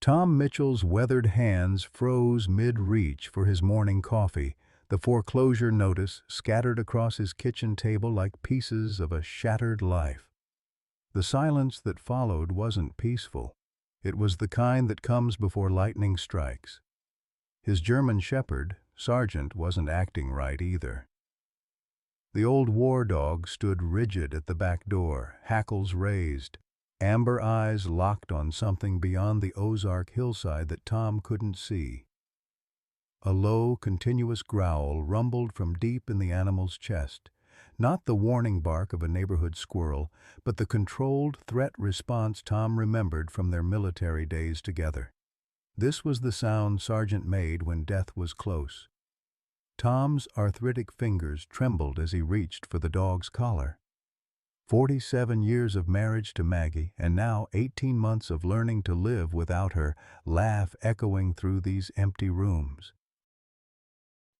Tom Mitchell's weathered hands froze mid-reach for his morning coffee, the foreclosure notice scattered across his kitchen table like pieces of a shattered life. The silence that followed wasn't peaceful. It was the kind that comes before lightning strikes. His German shepherd, Sergeant, wasn't acting right either. The old war dog stood rigid at the back door, hackles raised, amber eyes locked on something beyond the Ozark hillside that Tom couldn't see. A low, continuous growl rumbled from deep in the animal's chest, not the warning bark of a neighborhood squirrel, but the controlled threat response Tom remembered from their military days together. This was the sound Sergeant made when death was close. Tom's arthritic fingers trembled as he reached for the dog's collar. 47 years of marriage to Maggie, and now 18 months of learning to live without her, laugh echoing through these empty rooms.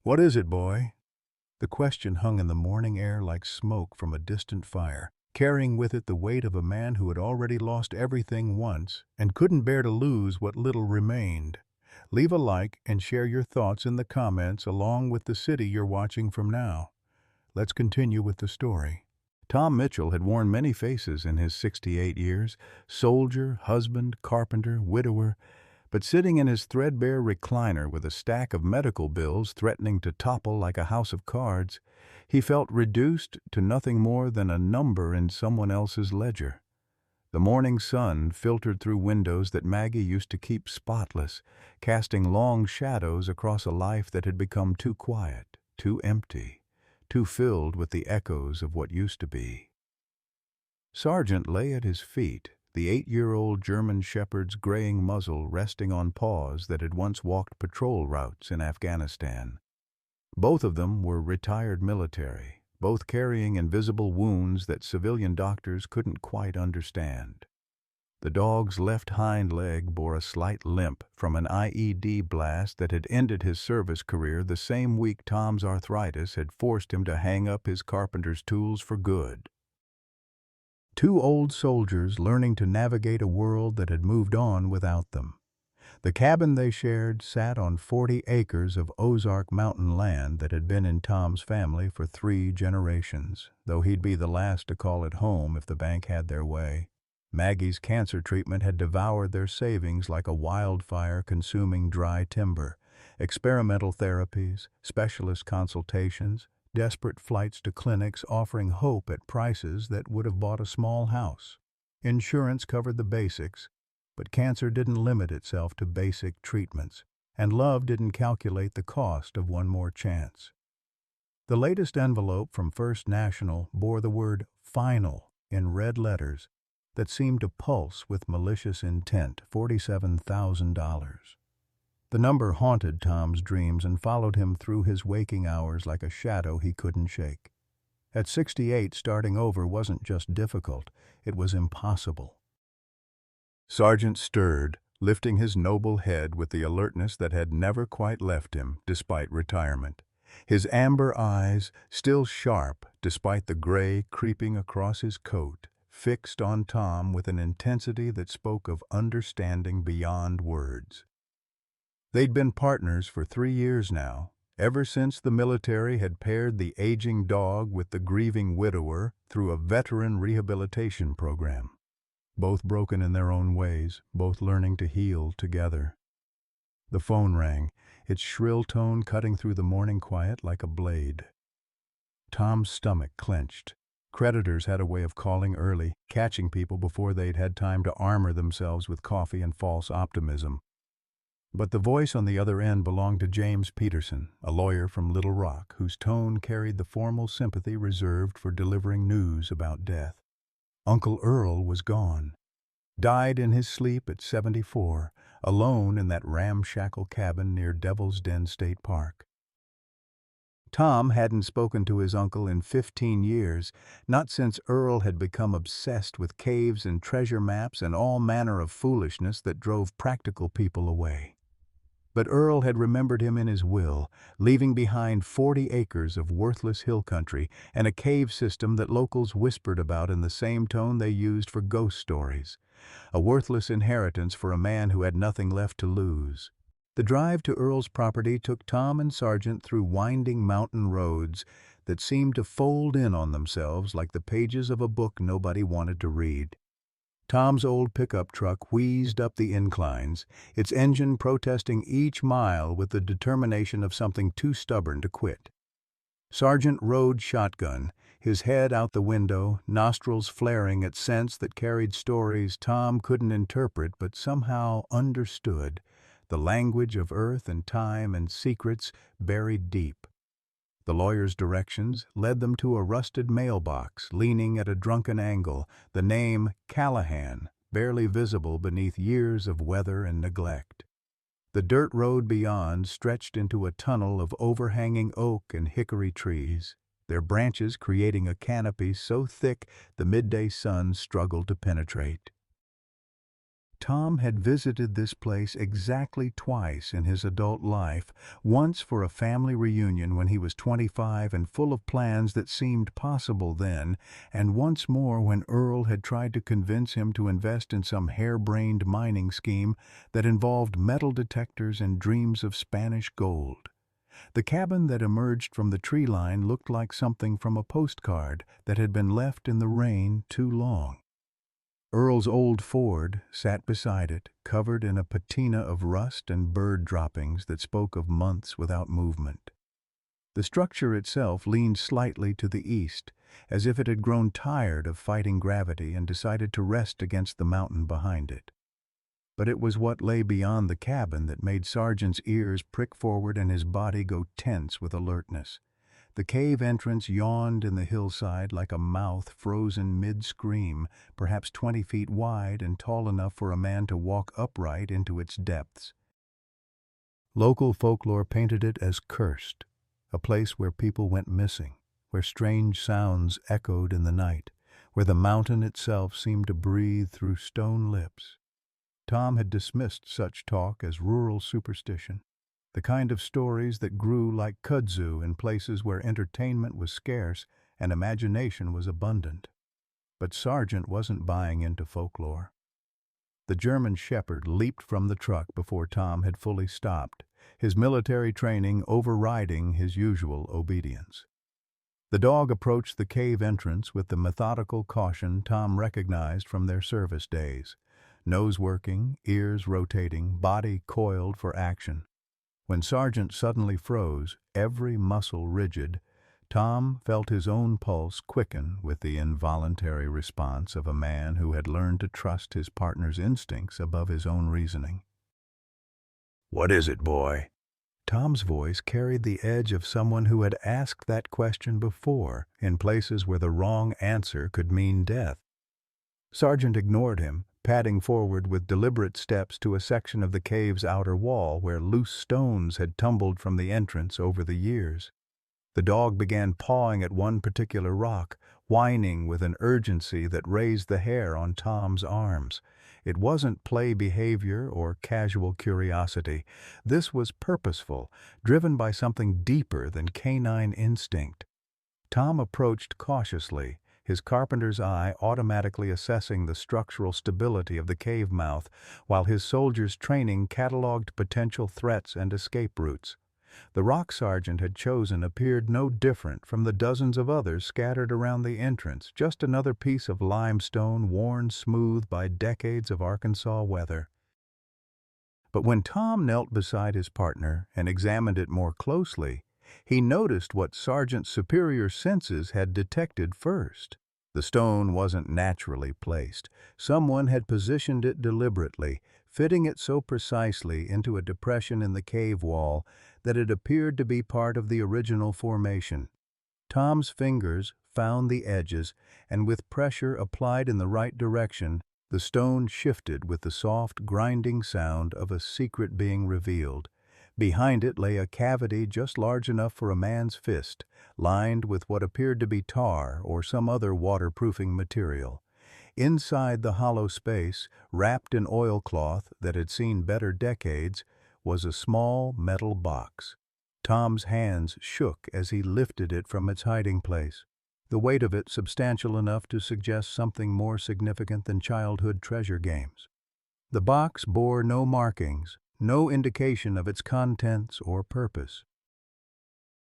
"What is it, boy?" The question hung in the morning air like smoke from a distant fire, carrying with it the weight of a man who had already lost everything once and couldn't bear to lose what little remained. Leave a like and share your thoughts in the comments along with the city you're watching from now. Let's continue with the story. Tom Mitchell had worn many faces in his 68 years, soldier, husband, carpenter, widower, but sitting in his threadbare recliner with a stack of medical bills threatening to topple like a house of cards, he felt reduced to nothing more than a number in someone else's ledger. The morning sun filtered through windows that Maggie used to keep spotless, casting long shadows across a life that had become too quiet, too empty, too filled with the echoes of what used to be. Sergeant lay at his feet, the 8-year-old German shepherd's graying muzzle resting on paws that had once walked patrol routes in Afghanistan. Both of them were retired military, both carrying invisible wounds that civilian doctors couldn't quite understand. The dog's left hind leg bore a slight limp from an IED blast that had ended his service career the same week Tom's arthritis had forced him to hang up his carpenter's tools for good. Two old soldiers learning to navigate a world that had moved on without them. The cabin they shared sat on 40 acres of Ozark mountain land that had been in Tom's family for 3 generations, though he'd be the last to call it home if the bank had their way. Maggie's cancer treatment had devoured their savings like a wildfire consuming dry timber. Experimental therapies, specialist consultations, desperate flights to clinics offering hope at prices that would have bought a small house. Insurance covered the basics, but cancer didn't limit itself to basic treatments, and love didn't calculate the cost of one more chance. The latest envelope from First National bore the word "final" in red letters that seemed to pulse with malicious intent, $47,000. The number haunted Tom's dreams and followed him through his waking hours like a shadow he couldn't shake. At 68, starting over wasn't just difficult, it was impossible. Sergeant stirred, lifting his noble head with the alertness that had never quite left him, despite retirement. His amber eyes, still sharp despite the gray creeping across his coat, fixed on Tom with an intensity that spoke of understanding beyond words. They'd been partners for 3 years now, ever since the military had paired the aging dog with the grieving widower through a veteran rehabilitation program. Both broken in their own ways, both learning to heal together. The phone rang, its shrill tone cutting through the morning quiet like a blade. Tom's stomach clenched. Creditors had a way of calling early, catching people before they'd had time to armor themselves with coffee and false optimism. But the voice on the other end belonged to James Peterson, a lawyer from Little Rock, whose tone carried the formal sympathy reserved for delivering news about death. Uncle Earl was gone. Died in his sleep at 74, alone in that ramshackle cabin near Devil's Den State Park. Tom hadn't spoken to his uncle in 15 years, not since Earl had become obsessed with caves and treasure maps and all manner of foolishness that drove practical people away. But Earl had remembered him in his will, leaving behind 40 acres of worthless hill country and a cave system that locals whispered about in the same tone they used for ghost stories. A worthless inheritance for a man who had nothing left to lose. The drive to Earl's property took Tom and Sargent through winding mountain roads that seemed to fold in on themselves like the pages of a book nobody wanted to read. Tom's old pickup truck wheezed up the inclines, its engine protesting each mile with the determination of something too stubborn to quit. Sargent rode shotgun, his head out the window, nostrils flaring at scents that carried stories Tom couldn't interpret but somehow understood, the language of earth and time and secrets buried deep. The lawyer's directions led them to a rusted mailbox leaning at a drunken angle, the name Callahan barely visible beneath years of weather and neglect. The dirt road beyond stretched into a tunnel of overhanging oak and hickory trees, their branches creating a canopy so thick the midday sun struggled to penetrate. Tom had visited this place exactly twice in his adult life, once for a family reunion when he was 25 and full of plans that seemed possible then, and once more when Earl had tried to convince him to invest in some harebrained mining scheme that involved metal detectors and dreams of Spanish gold. The cabin that emerged from the tree line looked like something from a postcard that had been left in the rain too long. Earl's old Ford sat beside it, covered in a patina of rust and bird droppings that spoke of months without movement. The structure itself leaned slightly to the east, as if it had grown tired of fighting gravity and decided to rest against the mountain behind it. But it was what lay beyond the cabin that made Sargent's ears prick forward and his body go tense with alertness. The cave entrance yawned in the hillside like a mouth frozen mid-scream, perhaps 20 feet wide and tall enough for a man to walk upright into its depths. Local folklore painted it as cursed, a place where people went missing, where strange sounds echoed in the night, where the mountain itself seemed to breathe through stone lips. Tom had dismissed such talk as rural superstition, the kind of stories that grew like kudzu in places where entertainment was scarce and imagination was abundant. But Sargent wasn't buying into folklore. The German shepherd leaped from the truck before Tom had fully stopped, his military training overriding his usual obedience. The dog approached the cave entrance with the methodical caution Tom recognized from their service days, nose working, ears rotating, body coiled for action. When Sargent suddenly froze, every muscle rigid, Tom felt his own pulse quicken with the involuntary response of a man who had learned to trust his partner's instincts above his own reasoning. "What is it, boy?" Tom's voice carried the edge of someone who had asked that question before, in places where the wrong answer could mean death. Sargent ignored him, padding forward with deliberate steps to a section of the cave's outer wall where loose stones had tumbled from the entrance over the years. The dog began pawing at one particular rock, whining with an urgency that raised the hair on Tom's arms. It wasn't play behavior or casual curiosity. This was purposeful, driven by something deeper than canine instinct. Tom approached cautiously, his carpenter's eye automatically assessing the structural stability of the cave mouth, while his soldier's training cataloged potential threats and escape routes. The rock Sargent had chosen appeared no different from the dozens of others scattered around the entrance, just another piece of limestone worn smooth by decades of Arkansas weather. But when Tom knelt beside his partner and examined it more closely, he noticed what Sargent's superior senses had detected first. The stone wasn't naturally placed. Someone had positioned it deliberately, fitting it so precisely into a depression in the cave wall that it appeared to be part of the original formation. Tom's fingers found the edges, and with pressure applied in the right direction, the stone shifted with the soft, grinding sound of a secret being revealed. Behind it lay a cavity just large enough for a man's fist, lined with what appeared to be tar or some other waterproofing material. Inside the hollow space, wrapped in oilcloth that had seen better decades, was a small metal box. Tom's hands shook as he lifted it from its hiding place, the weight of it substantial enough to suggest something more significant than childhood treasure games. The box bore no markings, no indication of its contents or purpose.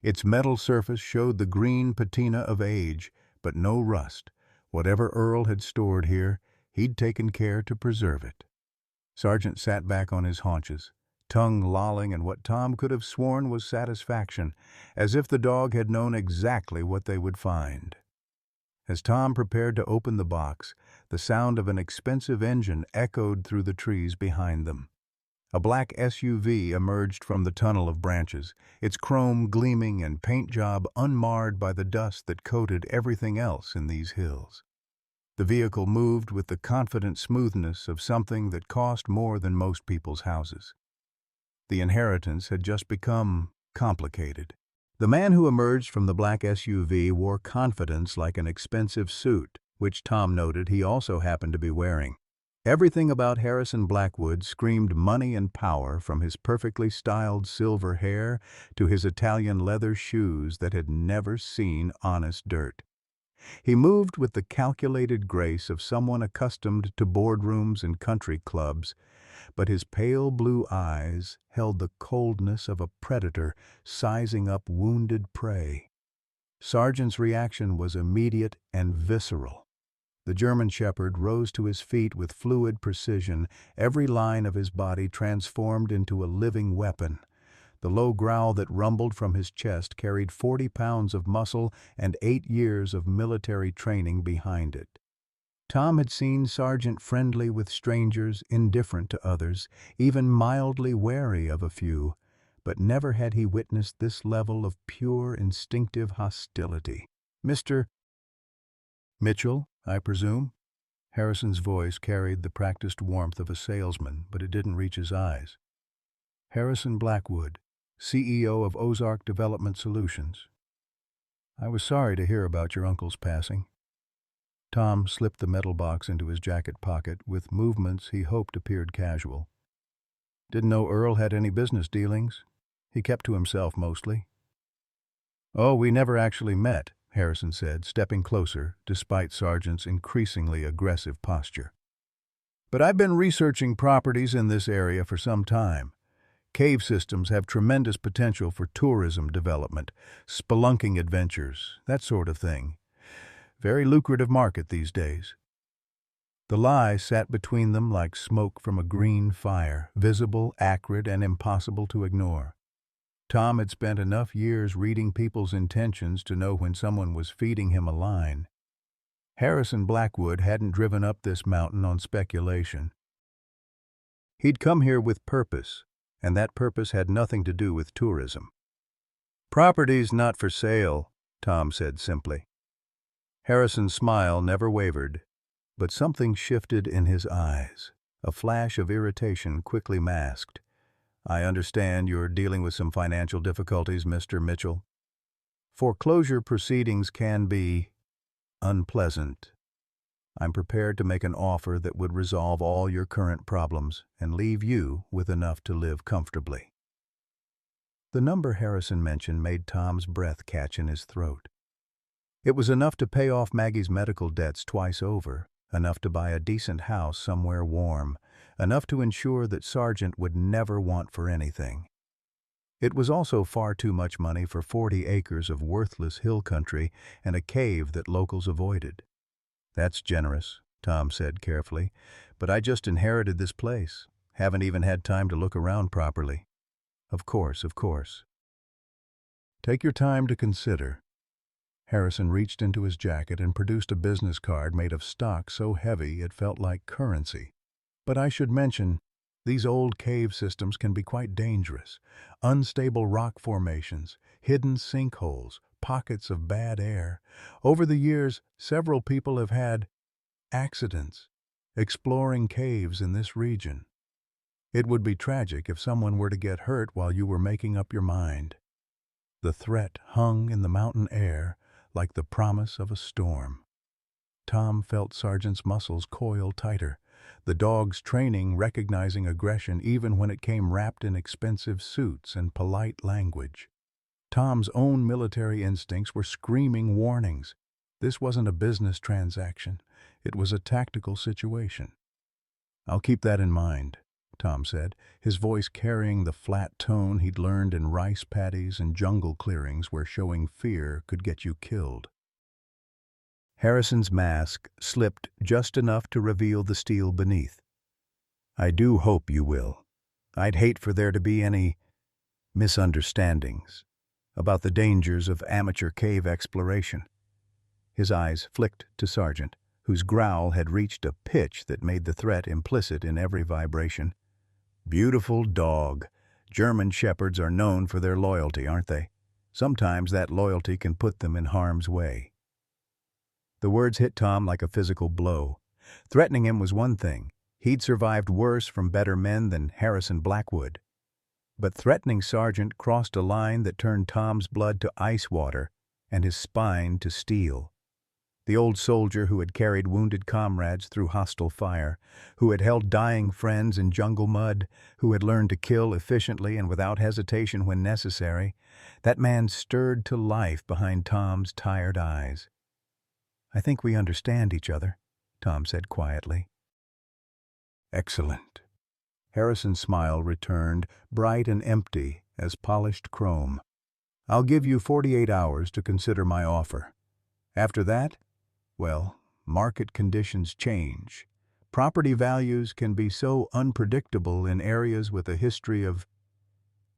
Its metal surface showed the green patina of age, but no rust. Whatever Earl had stored here, he'd taken care to preserve it. Sargent sat back on his haunches, tongue lolling in what Tom could have sworn was satisfaction, as if the dog had known exactly what they would find. As Tom prepared to open the box, the sound of an expensive engine echoed through the trees behind them. A black SUV emerged from the tunnel of branches, its chrome gleaming and paint job unmarred by the dust that coated everything else in these hills. The vehicle moved with the confident smoothness of something that cost more than most people's houses. The inheritance had just become complicated. The man who emerged from the black SUV wore confidence like an expensive suit, which Tom noted he also happened to be wearing. Everything about Harrison Blackwood screamed money and power, from his perfectly styled silver hair to his Italian leather shoes that had never seen honest dirt. He moved with the calculated grace of someone accustomed to boardrooms and country clubs, but his pale blue eyes held the coldness of a predator sizing up wounded prey. Sargent's reaction was immediate and visceral. The German shepherd rose to his feet with fluid precision, every line of his body transformed into a living weapon. The low growl that rumbled from his chest carried 40 pounds of muscle and 8 years of military training behind it. Tom had seen Sargent friendly with strangers, indifferent to others, even mildly wary of a few, but never had he witnessed this level of pure instinctive hostility. "Mr. Mitchell, I presume?" Harrison's voice carried the practiced warmth of a salesman, but it didn't reach his eyes. "Harrison Blackwood, CEO of Ozark Development Solutions. I was sorry to hear about your uncle's passing." Tom slipped the metal box into his jacket pocket with movements he hoped appeared casual. "Didn't know Earl had any business dealings. He kept to himself mostly." "Oh, we never actually met," Harrison said, stepping closer despite Sargent's increasingly aggressive posture. "But I've been researching properties in this area for some time. Cave systems have tremendous potential for tourism development, spelunking adventures, that sort of thing. Very lucrative market these days." The lie sat between them like smoke from a green fire, visible, acrid, and impossible to ignore. Tom had spent enough years reading people's intentions to know when someone was feeding him a line. Harrison Blackwood hadn't driven up this mountain on speculation. He'd come here with purpose, and that purpose had nothing to do with tourism. "Property's not for sale," Tom said simply. Harrison's smile never wavered, but something shifted in his eyes, a flash of irritation quickly masked. "I understand you're dealing with some financial difficulties, Mr. Mitchell. Foreclosure proceedings can be unpleasant. I'm prepared to make an offer that would resolve all your current problems and leave you with enough to live comfortably." The number Harrison mentioned made Tom's breath catch in his throat. It was enough to pay off Maggie's medical debts twice over, enough to buy a decent house somewhere warm, enough to ensure that Sargent would never want for anything. It was also far too much money for 40 acres of worthless hill country and a cave that locals avoided. "That's generous," Tom said carefully, "but I just inherited this place. Haven't even had time to look around properly." Of course. "Take your time to consider." Harrison reached into his jacket and produced a business card made of stock so heavy it felt like currency. "But I should mention, these old cave systems can be quite dangerous. Unstable rock formations, hidden sinkholes, pockets of bad air. Over the years, several people have had accidents exploring caves in this region. It would be tragic if someone were to get hurt while you were making up your mind." The threat hung in the mountain air like the promise of a storm. Tom felt Sargent's muscles coil tighter, the dog's training recognizing aggression even when it came wrapped in expensive suits and polite language. Tom's own military instincts were screaming warnings. This wasn't a business transaction. It was a tactical situation. "I'll keep that in mind," Tom said, his voice carrying the flat tone he'd learned in rice paddies and jungle clearings where showing fear could get you killed. Harrison's mask slipped just enough to reveal the steel beneath. "I do hope you will. I'd hate for there to be any misunderstandings about the dangers of amateur cave exploration." His eyes flicked to Sargent, whose growl had reached a pitch that made the threat implicit in every vibration. "Beautiful dog. German shepherds are known for their loyalty, aren't they? Sometimes that loyalty can put them in harm's way." The words hit Tom like a physical blow. Threatening him was one thing. He'd survived worse from better men than Harrison Blackwood. But threatening Sargent crossed a line that turned Tom's blood to ice water and his spine to steel. The old soldier who had carried wounded comrades through hostile fire, who had held dying friends in jungle mud, who had learned to kill efficiently and without hesitation when necessary, that man stirred to life behind Tom's tired eyes. "I think we understand each other," Tom said quietly. "Excellent." Harrison's smile returned, bright and empty as polished chrome. "I'll give you 48 hours to consider my offer. After that, well, market conditions change. Property values can be so unpredictable in areas with a history of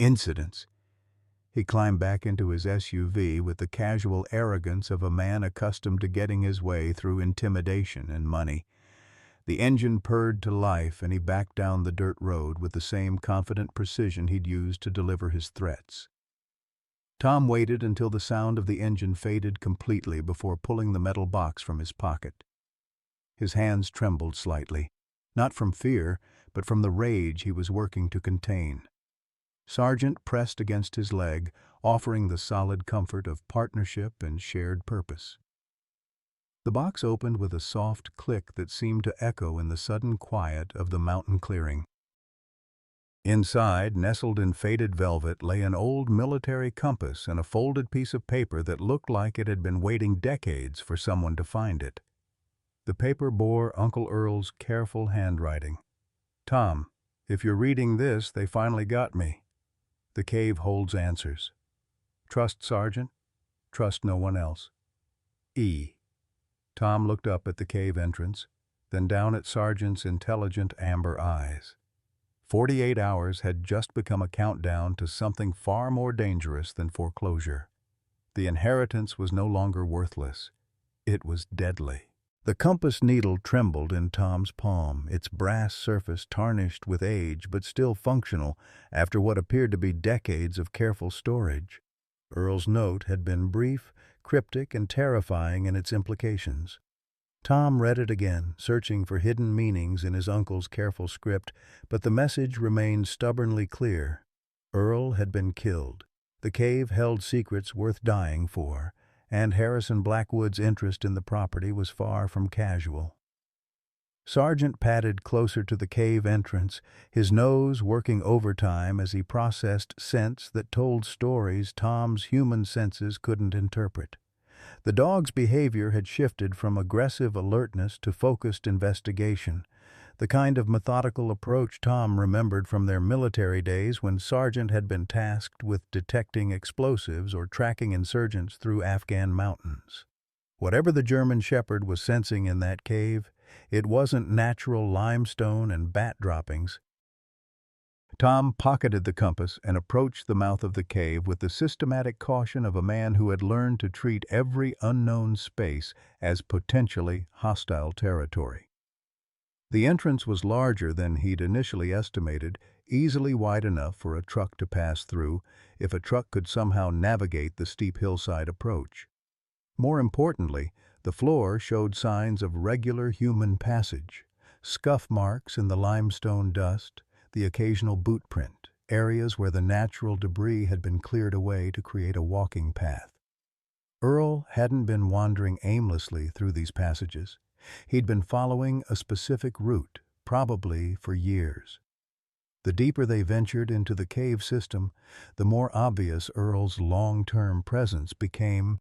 incidents." He climbed back into his SUV with the casual arrogance of a man accustomed to getting his way through intimidation and money. The engine purred to life, and he backed down the dirt road with the same confident precision he'd used to deliver his threats. Tom waited until the sound of the engine faded completely before pulling the metal box from his pocket. His hands trembled slightly, not from fear, but from the rage he was working to contain. Sargent pressed against his leg, offering the solid comfort of partnership and shared purpose. The box opened with a soft click that seemed to echo in the sudden quiet of the mountain clearing. Inside, nestled in faded velvet, lay an old military compass and a folded piece of paper that looked like it had been waiting decades for someone to find it. The paper bore Uncle Earl's careful handwriting. "Tom, if you're reading this, they finally got me. The cave holds answers. Trust Sargent. Trust no one else. E." Tom looked up at the cave entrance, then down at Sargent's intelligent amber eyes. 48 hours had just become a countdown to something far more dangerous than foreclosure. The inheritance was no longer worthless. It was deadly. The compass needle trembled in Tom's palm, its brass surface tarnished with age but still functional after what appeared to be decades of careful storage. Earl's note had been brief, cryptic, and terrifying in its implications. Tom read it again, searching for hidden meanings in his uncle's careful script, but the message remained stubbornly clear. Earl had been killed. The cave held secrets worth dying for, and Harrison Blackwood's interest in the property was far from casual. Sargent padded closer to the cave entrance, his nose working overtime as he processed scents that told stories Tom's human senses couldn't interpret. The dog's behavior had shifted from aggressive alertness to focused investigation, the kind of methodical approach Tom remembered from their military days when Sargent had been tasked with detecting explosives or tracking insurgents through Afghan mountains. Whatever the German shepherd was sensing in that cave, it wasn't natural limestone and bat droppings. Tom pocketed the compass and approached the mouth of the cave with the systematic caution of a man who had learned to treat every unknown space as potentially hostile territory. The entrance was larger than he'd initially estimated, easily wide enough for a truck to pass through, if a truck could somehow navigate the steep hillside approach. More importantly, the floor showed signs of regular human passage, scuff marks in the limestone dust, the occasional boot print, areas where the natural debris had been cleared away to create a walking path. Earl hadn't been wandering aimlessly through these passages. He'd been following a specific route, probably for years. The deeper they ventured into the cave system, the more obvious Earl's long-term presence became.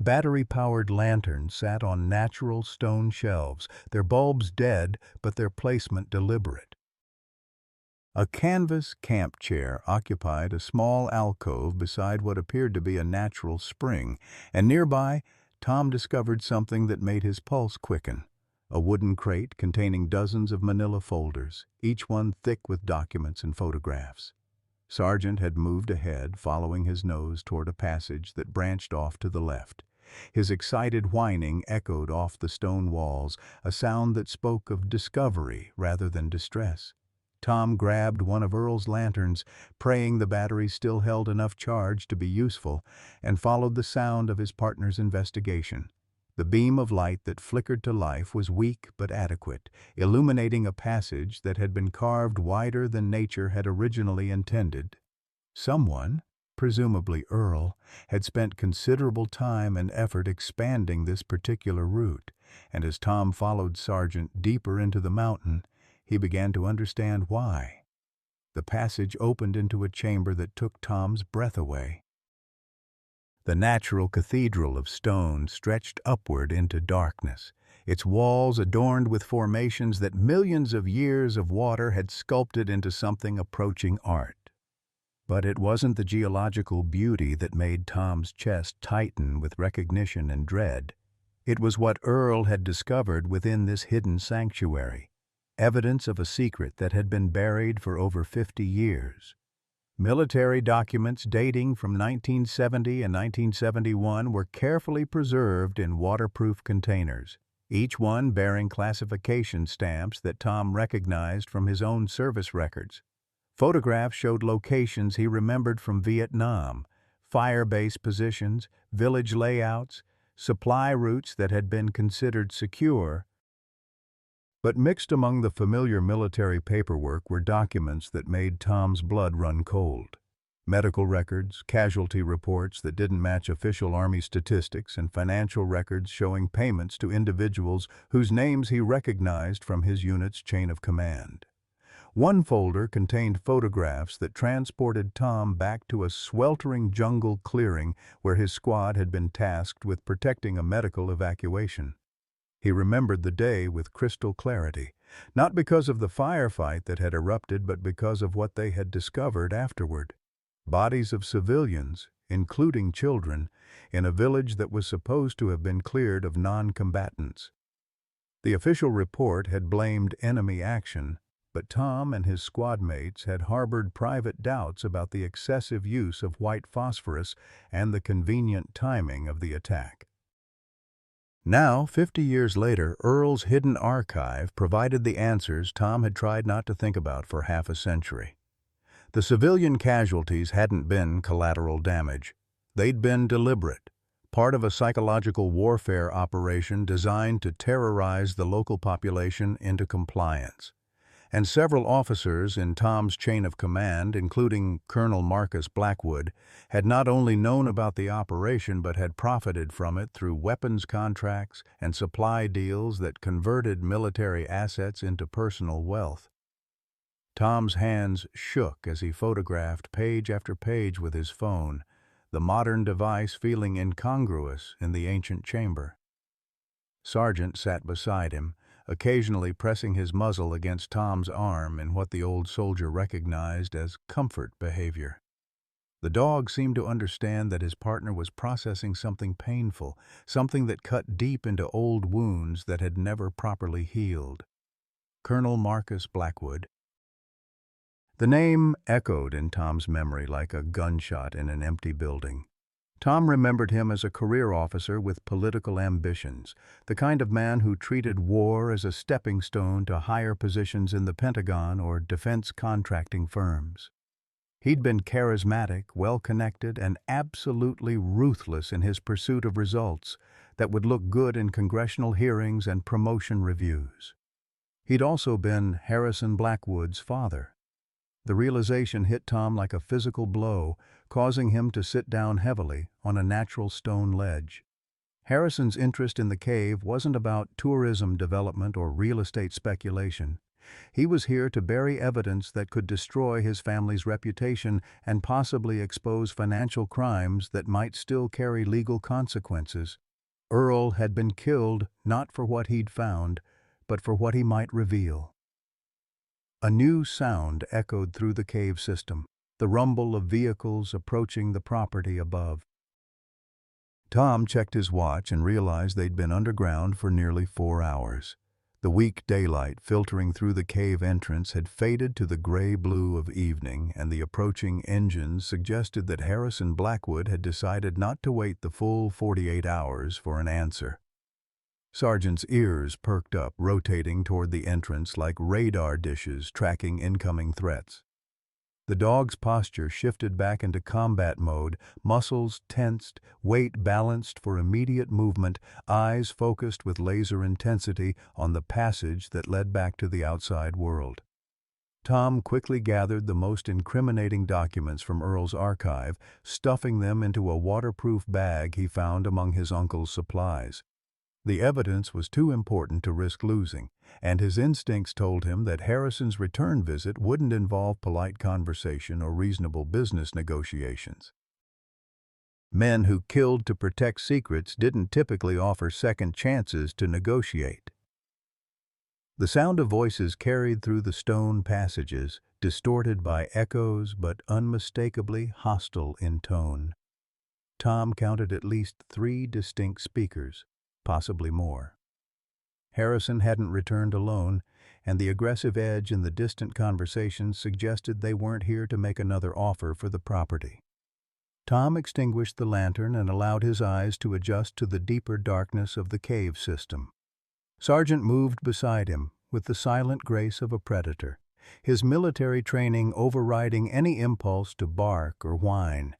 Battery-powered lanterns sat on natural stone shelves, their bulbs dead but their placement deliberate. A canvas camp chair occupied a small alcove beside what appeared to be a natural spring, and nearby, Tom discovered something that made his pulse quicken. A wooden crate containing dozens of manila folders, each one thick with documents and photographs. Sargent had moved ahead, following his nose toward a passage that branched off to the left. His excited whining echoed off the stone walls, a sound that spoke of discovery rather than distress. Tom grabbed one of Earl's lanterns, praying the battery still held enough charge to be useful, and followed the sound of his partner's investigation. The beam of light that flickered to life was weak but adequate, illuminating a passage that had been carved wider than nature had originally intended. Someone, presumably Earl, had spent considerable time and effort expanding this particular route, and as Tom followed Sargent deeper into the mountain, he began to understand why. The passage opened into a chamber that took Tom's breath away. The natural cathedral of stone stretched upward into darkness, its walls adorned with formations that millions of years of water had sculpted into something approaching art. But it wasn't the geological beauty that made Tom's chest tighten with recognition and dread. It was what Earl had discovered within this hidden sanctuary. Evidence of a secret that had been buried for over 50 years. Military documents dating from 1970 and 1971 were carefully preserved in waterproof containers, each one bearing classification stamps that Tom recognized from his own service records. Photographs showed locations he remembered from Vietnam, fire base positions, village layouts, supply routes that had been considered secure. But mixed among the familiar military paperwork were documents that made Tom's blood run cold. Medical records, casualty reports that didn't match official Army statistics, and financial records showing payments to individuals whose names he recognized from his unit's chain of command. One folder contained photographs that transported Tom back to a sweltering jungle clearing where his squad had been tasked with protecting a medical evacuation. He remembered the day with crystal clarity, not because of the firefight that had erupted but because of what they had discovered afterward. Bodies of civilians, including children, in a village that was supposed to have been cleared of non-combatants. The official report had blamed enemy action, but Tom and his squad mates had harbored private doubts about the excessive use of white phosphorus and the convenient timing of the attack. Now, 50 years later, Earl's hidden archive provided the answers Tom had tried not to think about for half a century. The civilian casualties hadn't been collateral damage. They'd been deliberate, part of a psychological warfare operation designed to terrorize the local population into compliance. And several officers in Tom's chain of command, including Colonel Marcus Blackwood, had not only known about the operation but had profited from it through weapons contracts and supply deals that converted military assets into personal wealth. Tom's hands shook as he photographed page after page with his phone, the modern device feeling incongruous in the ancient chamber. Sargent sat beside him, occasionally pressing his muzzle against Tom's arm in what the old soldier recognized as comfort behavior. The dog seemed to understand that his partner was processing something painful, something that cut deep into old wounds that had never properly healed. Colonel Marcus Blackwood. The name echoed in Tom's memory like a gunshot in an empty building. Tom remembered him as a career officer with political ambitions, the kind of man who treated war as a stepping stone to higher positions in the Pentagon or defense contracting firms. He'd been charismatic, well-connected, and absolutely ruthless in his pursuit of results that would look good in congressional hearings and promotion reviews. He'd also been Harrison Blackwood's father. The realization hit Tom like a physical blow, causing him to sit down heavily on a natural stone ledge. Harrison's interest in the cave wasn't about tourism development or real estate speculation. He was here to bury evidence that could destroy his family's reputation and possibly expose financial crimes that might still carry legal consequences. Earl had been killed not for what he'd found, but for what he might reveal. A new sound echoed through the cave system, the rumble of vehicles approaching the property above. Tom checked his watch and realized they'd been underground for nearly 4 hours. The weak daylight filtering through the cave entrance had faded to the gray-blue of evening, and the approaching engines suggested that Harrison Blackwood had decided not to wait the full 48 hours for an answer. Sergeant's ears perked up, rotating toward the entrance like radar dishes tracking incoming threats. The dog's posture shifted back into combat mode, muscles tensed, weight balanced for immediate movement, eyes focused with laser intensity on the passage that led back to the outside world. Tom quickly gathered the most incriminating documents from Earl's archive, stuffing them into a waterproof bag he found among his uncle's supplies. The evidence was too important to risk losing, and his instincts told him that Harrison's return visit wouldn't involve polite conversation or reasonable business negotiations. Men who killed to protect secrets didn't typically offer second chances to negotiate. The sound of voices carried through the stone passages, distorted by echoes but unmistakably hostile in tone. Tom counted at least 3 distinct speakers, possibly more. Harrison hadn't returned alone, and the aggressive edge in the distant conversations suggested they weren't here to make another offer for the property. Tom extinguished the lantern and allowed his eyes to adjust to the deeper darkness of the cave system. Sergeant moved beside him with the silent grace of a predator, his military training overriding any impulse to bark or whine.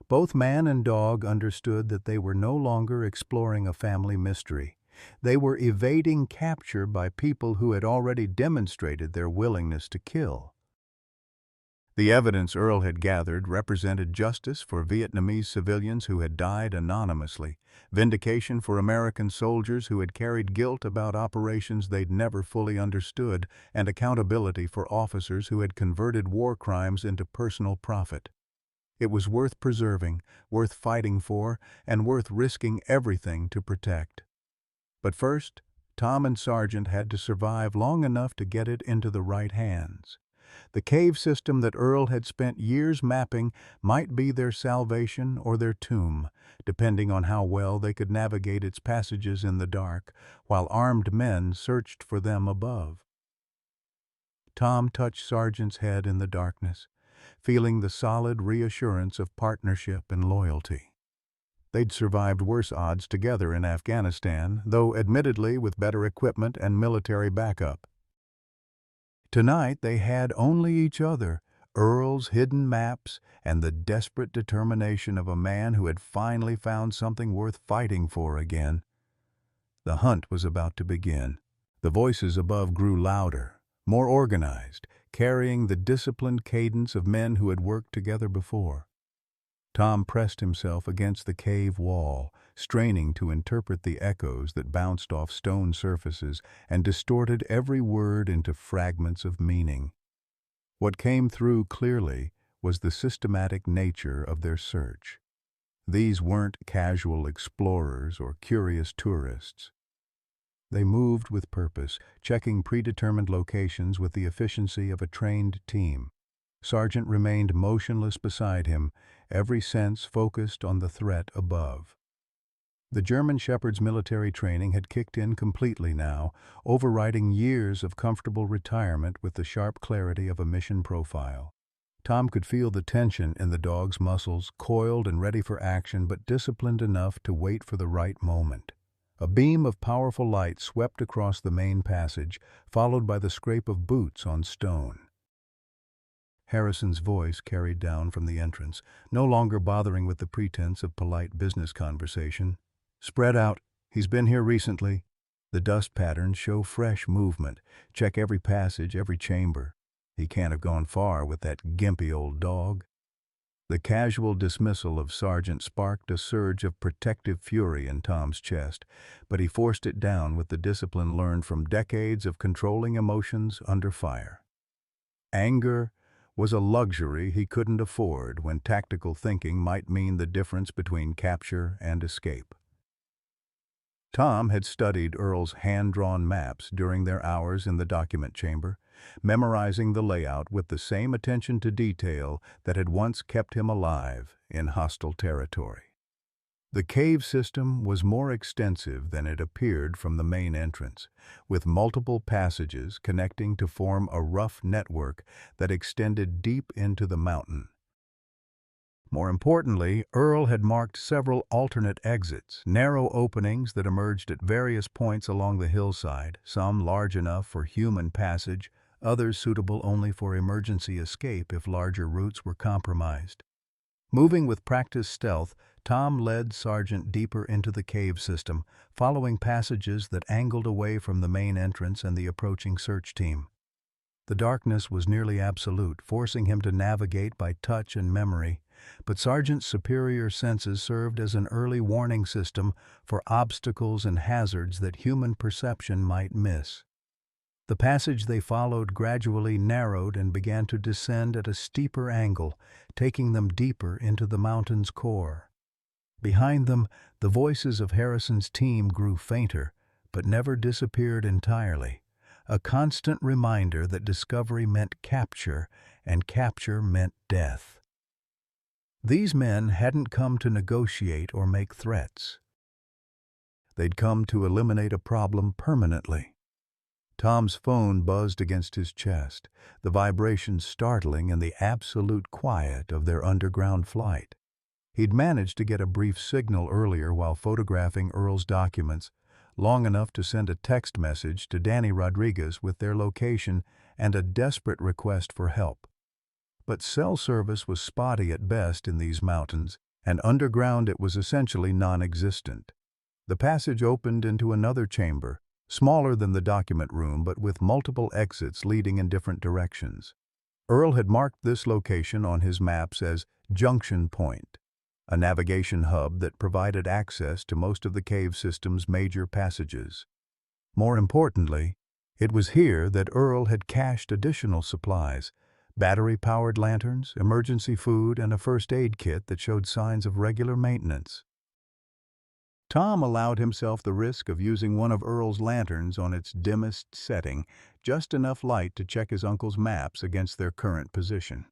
Both man and dog understood that they were no longer exploring a family mystery. They were evading capture by people who had already demonstrated their willingness to kill. The evidence Earl had gathered represented justice for Vietnamese civilians who had died anonymously, vindication for American soldiers who had carried guilt about operations they'd never fully understood, and accountability for officers who had converted war crimes into personal profit. It was worth preserving, worth fighting for, and worth risking everything to protect. But first, Tom and Sargent had to survive long enough to get it into the right hands. The cave system that Earl had spent years mapping might be their salvation or their tomb, depending on how well they could navigate its passages in the dark, while armed men searched for them above. Tom touched Sargent's head in the darkness, feeling the solid reassurance of partnership and loyalty. They'd survived worse odds together in Afghanistan, though admittedly with better equipment and military backup. Tonight they had only each other, Earl's hidden maps, and the desperate determination of a man who had finally found something worth fighting for again. The hunt was about to begin. The voices above grew louder, more organized, carrying the disciplined cadence of men who had worked together before. Tom pressed himself against the cave wall, straining to interpret the echoes that bounced off stone surfaces and distorted every word into fragments of meaning. What came through clearly was the systematic nature of their search. These weren't casual explorers or curious tourists. They moved with purpose, checking predetermined locations with the efficiency of a trained team. Sargent remained motionless beside him, every sense focused on the threat above. The German Shepherd's military training had kicked in completely now, overriding years of comfortable retirement with the sharp clarity of a mission profile. Tom could feel the tension in the dog's muscles, coiled and ready for action but disciplined enough to wait for the right moment. A beam of powerful light swept across the main passage, followed by the scrape of boots on stone. Harrison's voice carried down from the entrance, no longer bothering with the pretense of polite business conversation. "Spread out. He's been here recently. The dust patterns show fresh movement. Check every passage, every chamber. He can't have gone far with that gimpy old dog." The casual dismissal of Sargent sparked a surge of protective fury in Tom's chest, but he forced it down with the discipline learned from decades of controlling emotions under fire. Anger was a luxury he couldn't afford when tactical thinking might mean the difference between capture and escape. Tom had studied Earl's hand-drawn maps during their hours in the document chamber, memorizing the layout with the same attention to detail that had once kept him alive in hostile territory. The cave system was more extensive than it appeared from the main entrance, with multiple passages connecting to form a rough network that extended deep into the mountain. More importantly, Earl had marked several alternate exits, narrow openings that emerged at various points along the hillside, some large enough for human passage, others suitable only for emergency escape if larger routes were compromised. Moving with practiced stealth, Tom led Sargent deeper into the cave system, following passages that angled away from the main entrance and the approaching search team. The darkness was nearly absolute, forcing him to navigate by touch and memory, but Sargent's superior senses served as an early warning system for obstacles and hazards that human perception might miss. The passage they followed gradually narrowed and began to descend at a steeper angle, taking them deeper into the mountain's core. Behind them, the voices of Harrison's team grew fainter, but never disappeared entirely, a constant reminder that discovery meant capture, and capture meant death. These men hadn't come to negotiate or make threats. They'd come to eliminate a problem permanently. Tom's phone buzzed against his chest, the vibration startling in the absolute quiet of their underground flight. He'd managed to get a brief signal earlier while photographing Earl's documents, long enough to send a text message to Danny Rodriguez with their location and a desperate request for help. But cell service was spotty at best in these mountains, and underground it was essentially non-existent. The passage opened into another chamber, smaller than the document room but with multiple exits leading in different directions. Earl had marked this location on his maps as Junction Point, a navigation hub that provided access to most of the cave system's major passages. More importantly, it was here that Earl had cached additional supplies, battery-powered lanterns, emergency food, and a first aid kit that showed signs of regular maintenance. Tom allowed himself the risk of using one of Earl's lanterns on its dimmest setting, just enough light to check his uncle's maps against their current position.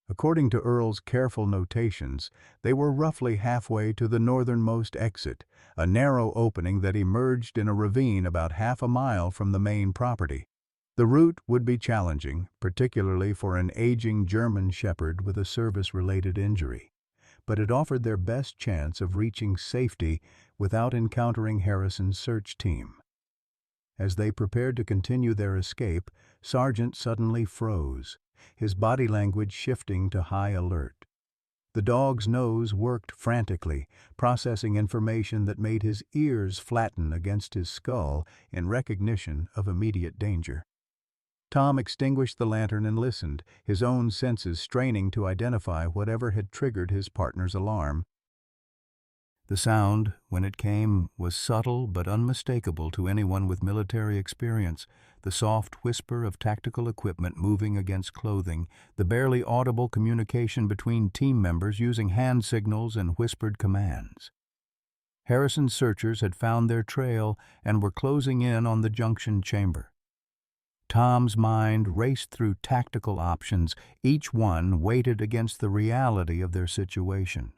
According to Earl's careful notations, they were roughly halfway to the northernmost exit, a narrow opening that emerged in a ravine about half a mile from the main property. The route would be challenging, particularly for an aging German shepherd with a service-related injury, but it offered their best chance of reaching safety without encountering Harrison's search team. As they prepared to continue their escape, Sargent suddenly froze, his body language shifting to high alert. The dog's nose worked frantically, processing information that made his ears flatten against his skull in recognition of immediate danger. Tom extinguished the lantern and listened, his own senses straining to identify whatever had triggered his partner's alarm. The sound, when it came, was subtle but unmistakable to anyone with military experience, the soft whisper of tactical equipment moving against clothing, the barely audible communication between team members using hand signals and whispered commands. Harrison's searchers had found their trail and were closing in on the junction chamber. Tom's mind raced through tactical options, each one weighted against the reality of their situation.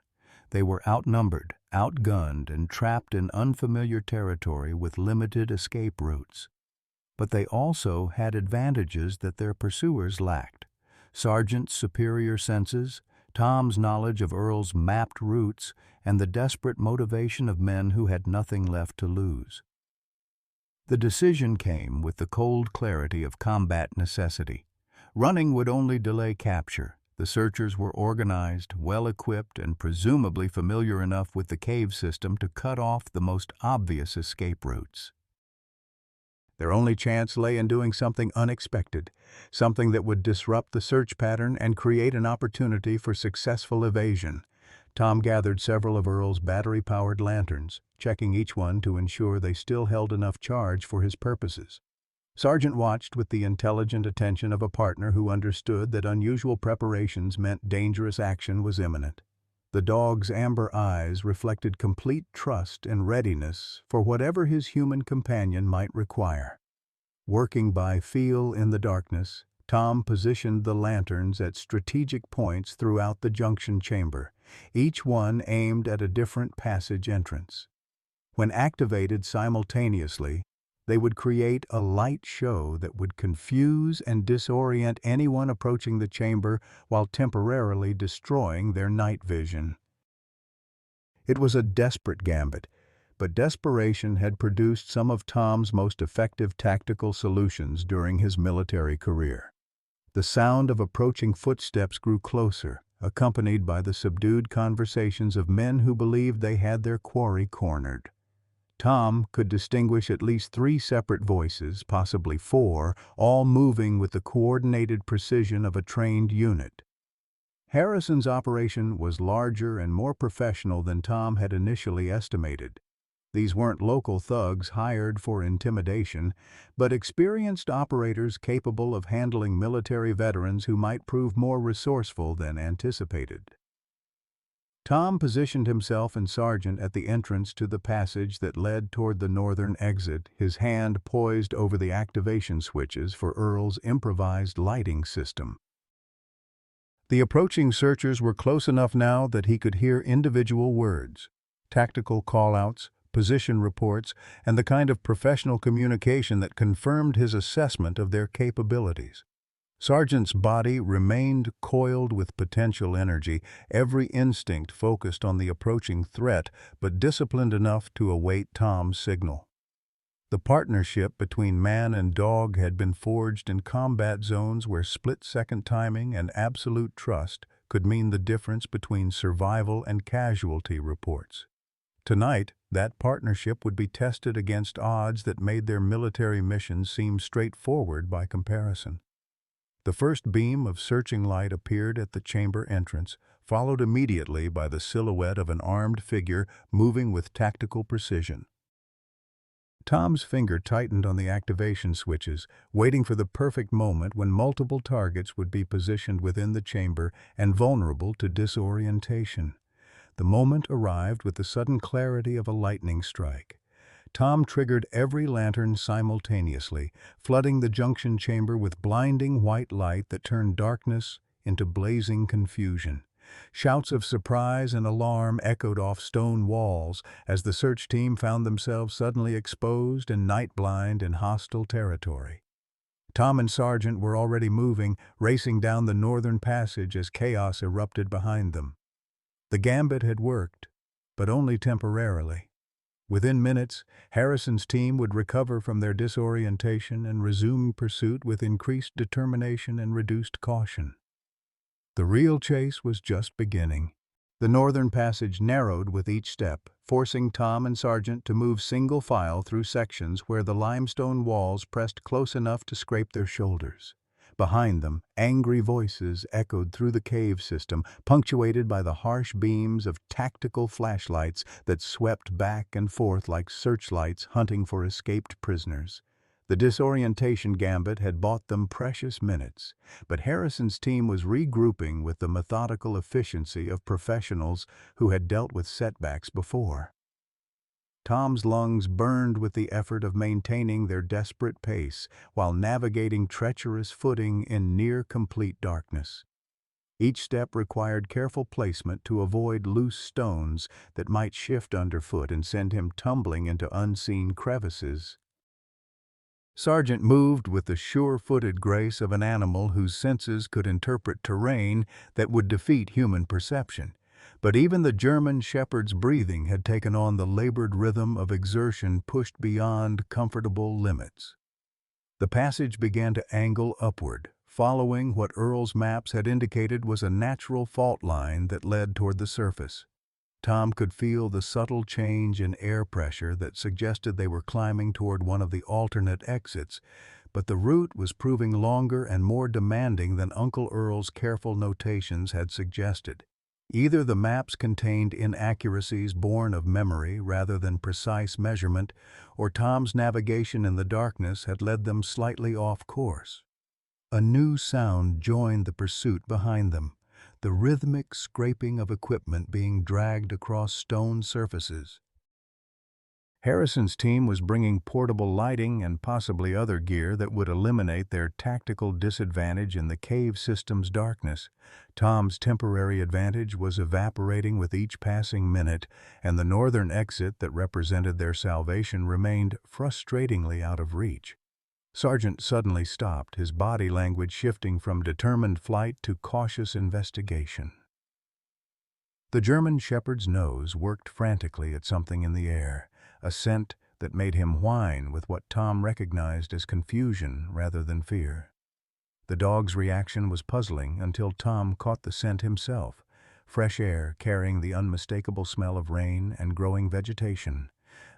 They were outnumbered, outgunned, and trapped in unfamiliar territory with limited escape routes. But they also had advantages that their pursuers lacked: Sargent's superior senses, Tom's knowledge of Earl's mapped routes, and the desperate motivation of men who had nothing left to lose. The decision came with the cold clarity of combat necessity. Running would only delay capture. The searchers were organized, well-equipped, and presumably familiar enough with the cave system to cut off the most obvious escape routes. Their only chance lay in doing something unexpected, something that would disrupt the search pattern and create an opportunity for successful evasion. Tom gathered several of Earl's battery-powered lanterns, checking each one to ensure they still held enough charge for his purposes. Sargent watched with the intelligent attention of a partner who understood that unusual preparations meant dangerous action was imminent. The dog's amber eyes reflected complete trust and readiness for whatever his human companion might require. Working by feel in the darkness, Tom positioned the lanterns at strategic points throughout the junction chamber, each one aimed at a different passage entrance. When activated simultaneously, they would create a light show that would confuse and disorient anyone approaching the chamber while temporarily destroying their night vision. It was a desperate gambit, but desperation had produced some of Tom's most effective tactical solutions during his military career. The sound of approaching footsteps grew closer, accompanied by the subdued conversations of men who believed they had their quarry cornered. Tom could distinguish at least 3 separate voices, possibly 4, all moving with the coordinated precision of a trained unit. Harrison's operation was larger and more professional than Tom had initially estimated. These weren't local thugs hired for intimidation, but experienced operators capable of handling military veterans who might prove more resourceful than anticipated. Tom positioned himself and Sargent at the entrance to the passage that led toward the northern exit, his hand poised over the activation switches for Earl's improvised lighting system. The approaching searchers were close enough now that he could hear individual words, tactical call-outs, position reports, and the kind of professional communication that confirmed his assessment of their capabilities. Sargent's body remained coiled with potential energy, every instinct focused on the approaching threat, but disciplined enough to await Tom's signal. The partnership between man and dog had been forged in combat zones where split-second timing and absolute trust could mean the difference between survival and casualty reports. Tonight, that partnership would be tested against odds that made their military mission seem straightforward by comparison. The first beam of searching light appeared at the chamber entrance, followed immediately by the silhouette of an armed figure moving with tactical precision. Tom's finger tightened on the activation switches, waiting for the perfect moment when multiple targets would be positioned within the chamber and vulnerable to disorientation. The moment arrived with the sudden clarity of a lightning strike. Tom triggered every lantern simultaneously, flooding the junction chamber with blinding white light that turned darkness into blazing confusion. Shouts of surprise and alarm echoed off stone walls as the search team found themselves suddenly exposed and night-blind in hostile territory. Tom and Sargent were already moving, racing down the northern passage as chaos erupted behind them. The gambit had worked, but only temporarily. Within minutes, Harrison's team would recover from their disorientation and resume pursuit with increased determination and reduced caution. The real chase was just beginning. The northern passage narrowed with each step, forcing Tom and Sargent to move single file through sections where the limestone walls pressed close enough to scrape their shoulders. Behind them, angry voices echoed through the cave system, punctuated by the harsh beams of tactical flashlights that swept back and forth like searchlights hunting for escaped prisoners. The disorientation gambit had bought them precious minutes, but Harrison's team was regrouping with the methodical efficiency of professionals who had dealt with setbacks before. Tom's lungs burned with the effort of maintaining their desperate pace while navigating treacherous footing in near-complete darkness. Each step required careful placement to avoid loose stones that might shift underfoot and send him tumbling into unseen crevices. Sargent moved with the sure-footed grace of an animal whose senses could interpret terrain that would defeat human perception. But even the German shepherd's breathing had taken on the labored rhythm of exertion pushed beyond comfortable limits. The passage began to angle upward, following what Earl's maps had indicated was a natural fault line that led toward the surface. Tom could feel the subtle change in air pressure that suggested they were climbing toward one of the alternate exits, but the route was proving longer and more demanding than Uncle Earl's careful notations had suggested. Either the maps contained inaccuracies born of memory rather than precise measurement, or Tom's navigation in the darkness had led them slightly off course. A new sound joined the pursuit behind them, the rhythmic scraping of equipment being dragged across stone surfaces. Harrison's team was bringing portable lighting and possibly other gear that would eliminate their tactical disadvantage in the cave system's darkness. Tom's temporary advantage was evaporating with each passing minute, and the northern exit that represented their salvation remained frustratingly out of reach. Sargent suddenly stopped, his body language shifting from determined flight to cautious investigation. The German shepherd's nose worked frantically at something in the air, a scent that made him whine with what Tom recognized as confusion rather than fear. The dog's reaction was puzzling until Tom caught the scent himself, fresh air carrying the unmistakable smell of rain and growing vegetation.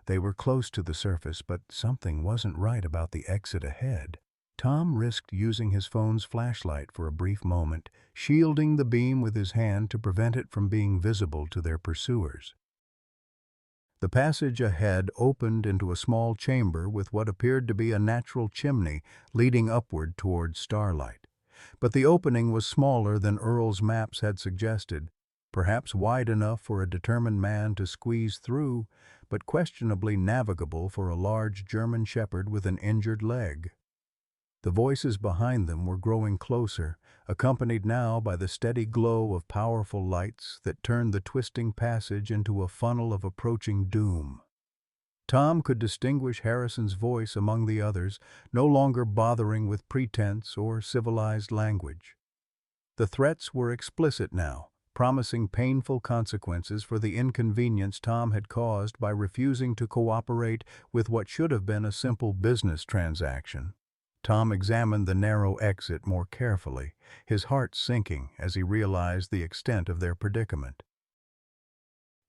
They were close to the surface, but something wasn't right about the exit ahead. Tom risked using his phone's flashlight for a brief moment, shielding the beam with his hand to prevent it from being visible to their pursuers. The passage ahead opened into a small chamber with what appeared to be a natural chimney leading upward toward starlight. But the opening was smaller than Earl's maps had suggested, perhaps wide enough for a determined man to squeeze through, but questionably navigable for a large German shepherd with an injured leg. The voices behind them were growing closer, accompanied now by the steady glow of powerful lights that turned the twisting passage into a funnel of approaching doom. Tom could distinguish Harrison's voice among the others, no longer bothering with pretense or civilized language. The threats were explicit now, promising painful consequences for the inconvenience Tom had caused by refusing to cooperate with what should have been a simple business transaction. Tom examined the narrow exit more carefully, his heart sinking as he realized the extent of their predicament.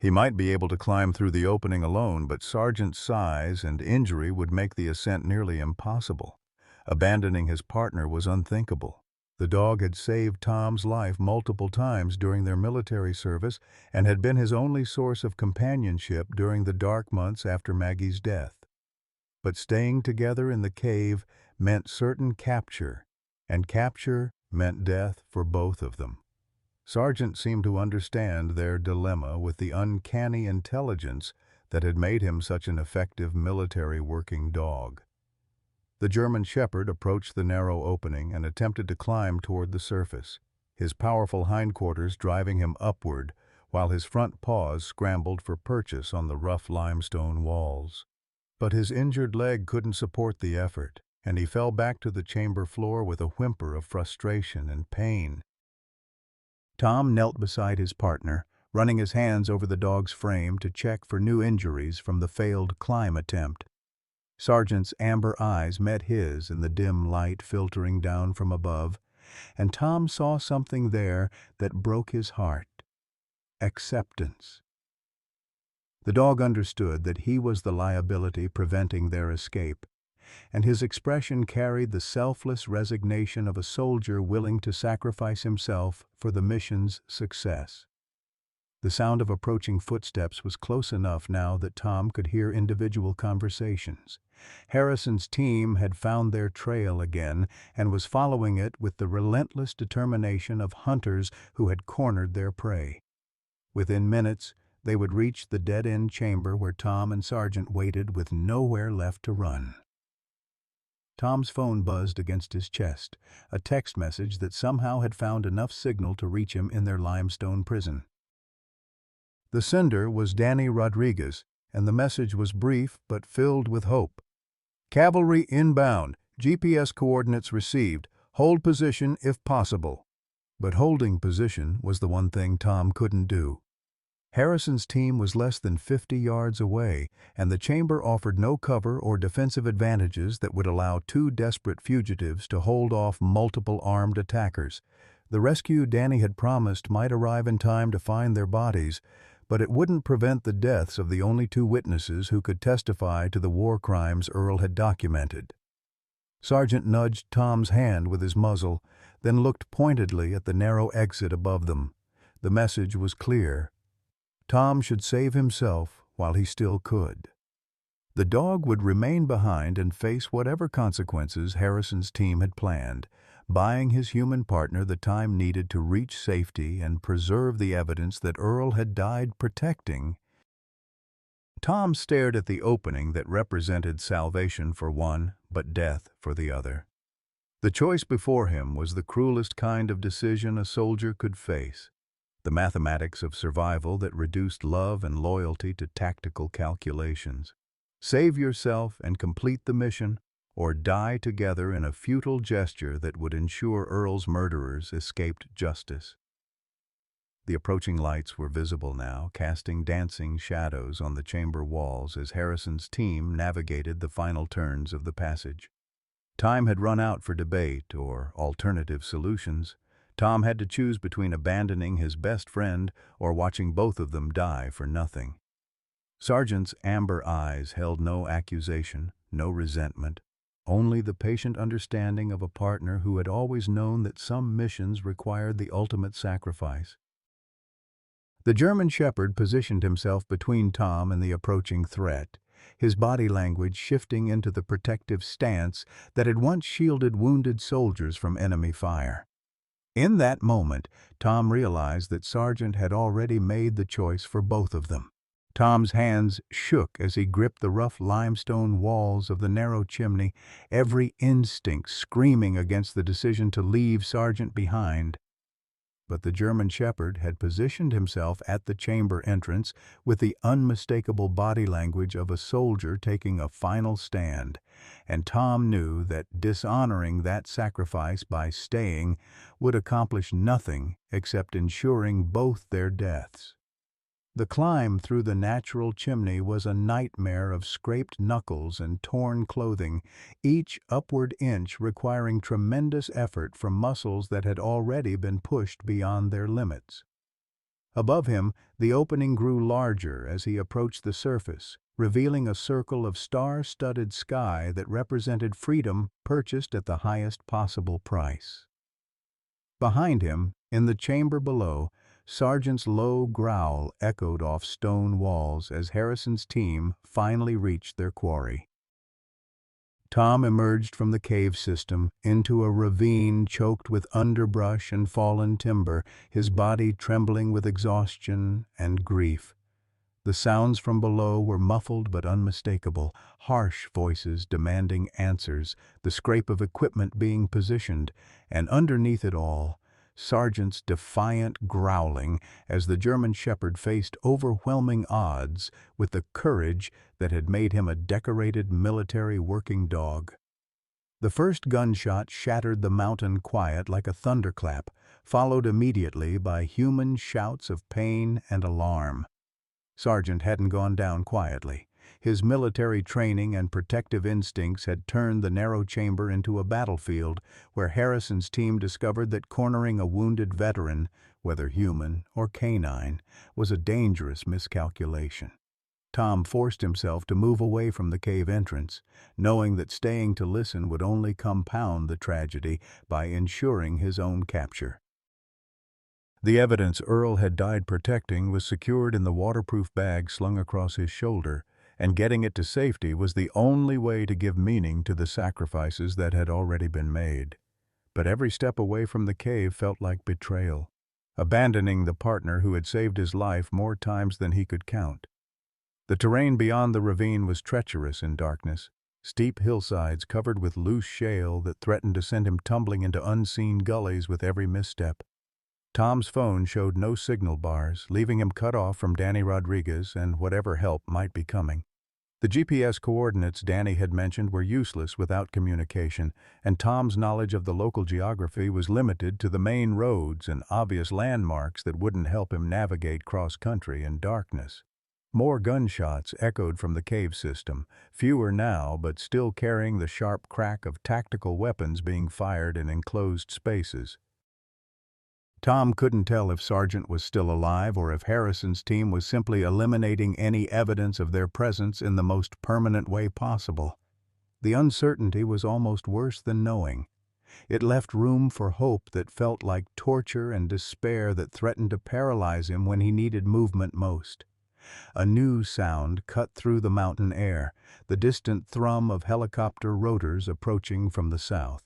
He might be able to climb through the opening alone, but Sargent's size and injury would make the ascent nearly impossible. Abandoning his partner was unthinkable. The dog had saved Tom's life multiple times during their military service and had been his only source of companionship during the dark months after Maggie's death. But staying together in the cave meant certain capture, and capture meant death for both of them. Sargent seemed to understand their dilemma with the uncanny intelligence that had made him such an effective military working dog. The German shepherd approached the narrow opening and attempted to climb toward the surface, his powerful hindquarters driving him upward, while his front paws scrambled for purchase on the rough limestone walls. But his injured leg couldn't support the effort, and he fell back to the chamber floor with a whimper of frustration and pain. Tom knelt beside his partner, running his hands over the dog's frame to check for new injuries from the failed climb attempt. Sargent's amber eyes met his in the dim light filtering down from above, and Tom saw something there that broke his heart. Acceptance. The dog understood that he was the liability preventing their escape, and his expression carried the selfless resignation of a soldier willing to sacrifice himself for the mission's success. The sound of approaching footsteps was close enough now that Tom could hear individual conversations. Harrison's team had found their trail again and was following it with the relentless determination of hunters who had cornered their prey. Within minutes, they would reach the dead-end chamber where Tom and Sargent waited with nowhere left to run. Tom's phone buzzed against his chest, a text message that somehow had found enough signal to reach him in their limestone prison. The sender was Danny Rodriguez, and the message was brief but filled with hope. Cavalry inbound, GPS coordinates received, hold position if possible. But holding position was the one thing Tom couldn't do. Harrison's team was less than 50 yards away, and the chamber offered no cover or defensive advantages that would allow two desperate fugitives to hold off multiple armed attackers. The rescue Danny had promised might arrive in time to find their bodies, but it wouldn't prevent the deaths of the only two witnesses who could testify to the war crimes Earl had documented. Sargent nudged Tom's hand with his muzzle, then looked pointedly at the narrow exit above them. The message was clear. Tom should save himself while he still could. The dog would remain behind and face whatever consequences Harrison's team had planned, buying his human partner the time needed to reach safety and preserve the evidence that Earl had died protecting. Tom stared at the opening that represented salvation for one, but death for the other. The choice before him was the cruelest kind of decision a soldier could face, the mathematics of survival that reduced love and loyalty to tactical calculations. Save yourself and complete the mission, or die together in a futile gesture that would ensure Earl's murderers escaped justice. The approaching lights were visible now, casting dancing shadows on the chamber walls as Harrison's team navigated the final turns of the passage. Time had run out for debate or alternative solutions. Tom had to choose between abandoning his best friend or watching both of them die for nothing. Sargent's amber eyes held no accusation, no resentment, only the patient understanding of a partner who had always known that some missions required the ultimate sacrifice. The German shepherd positioned himself between Tom and the approaching threat, his body language shifting into the protective stance that had once shielded wounded soldiers from enemy fire. In that moment, Tom realized that Sargent had already made the choice for both of them. Tom's hands shook as he gripped the rough limestone walls of the narrow chimney, every instinct screaming against the decision to leave Sargent behind. But the German shepherd had positioned himself at the chamber entrance with the unmistakable body language of a soldier taking a final stand, and Tom knew that dishonoring that sacrifice by staying would accomplish nothing except ensuring both their deaths. The climb through the natural chimney was a nightmare of scraped knuckles and torn clothing, each upward inch requiring tremendous effort from muscles that had already been pushed beyond their limits. Above him, the opening grew larger as he approached the surface, revealing a circle of star-studded sky that represented freedom purchased at the highest possible price. Behind him, in the chamber below, Sargent's low growl echoed off stone walls as Harrison's team finally reached their quarry. Tom emerged from the cave system into a ravine choked with underbrush and fallen timber, his body trembling with exhaustion and grief. The sounds from below were muffled but unmistakable, harsh voices demanding answers, the scrape of equipment being positioned, and underneath it all, Sargent's defiant growling as the German shepherd faced overwhelming odds with the courage that had made him a decorated military working dog. The first gunshot shattered the mountain quiet like a thunderclap, followed immediately by human shouts of pain and alarm. Sargent hadn't gone down quietly. His military training and protective instincts had turned the narrow chamber into a battlefield where Harrison's team discovered that cornering a wounded veteran, whether human or canine, was a dangerous miscalculation. Tom forced himself to move away from the cave entrance, knowing that staying to listen would only compound the tragedy by ensuring his own capture. The evidence Earl had died protecting was secured in the waterproof bag slung across his shoulder, and getting it to safety was the only way to give meaning to the sacrifices that had already been made. But every step away from the cave felt like betrayal, abandoning the partner who had saved his life more times than he could count. The terrain beyond the ravine was treacherous in darkness, steep hillsides covered with loose shale that threatened to send him tumbling into unseen gullies with every misstep. Tom's phone showed no signal bars, leaving him cut off from Danny Rodriguez and whatever help might be coming. The GPS coordinates Danny had mentioned were useless without communication, and Tom's knowledge of the local geography was limited to the main roads and obvious landmarks that wouldn't help him navigate cross-country in darkness. More gunshots echoed from the cave system, fewer now but still carrying the sharp crack of tactical weapons being fired in enclosed spaces. Tom couldn't tell if Sargent was still alive or if Harrison's team was simply eliminating any evidence of their presence in the most permanent way possible. The uncertainty was almost worse than knowing. It left room for hope that felt like torture and despair that threatened to paralyze him when he needed movement most. A new sound cut through the mountain air, the distant thrum of helicopter rotors approaching from the south.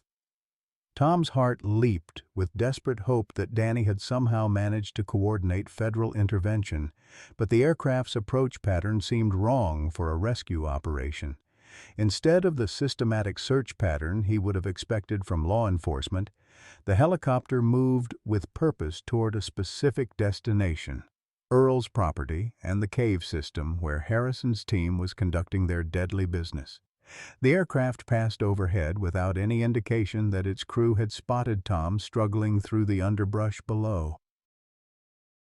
Tom's heart leaped with desperate hope that Danny had somehow managed to coordinate federal intervention, but the aircraft's approach pattern seemed wrong for a rescue operation. Instead of the systematic search pattern he would have expected from law enforcement, the helicopter moved with purpose toward a specific destination: Earl's property and the cave system where Harrison's team was conducting their deadly business. The aircraft passed overhead without any indication that its crew had spotted Tom struggling through the underbrush below.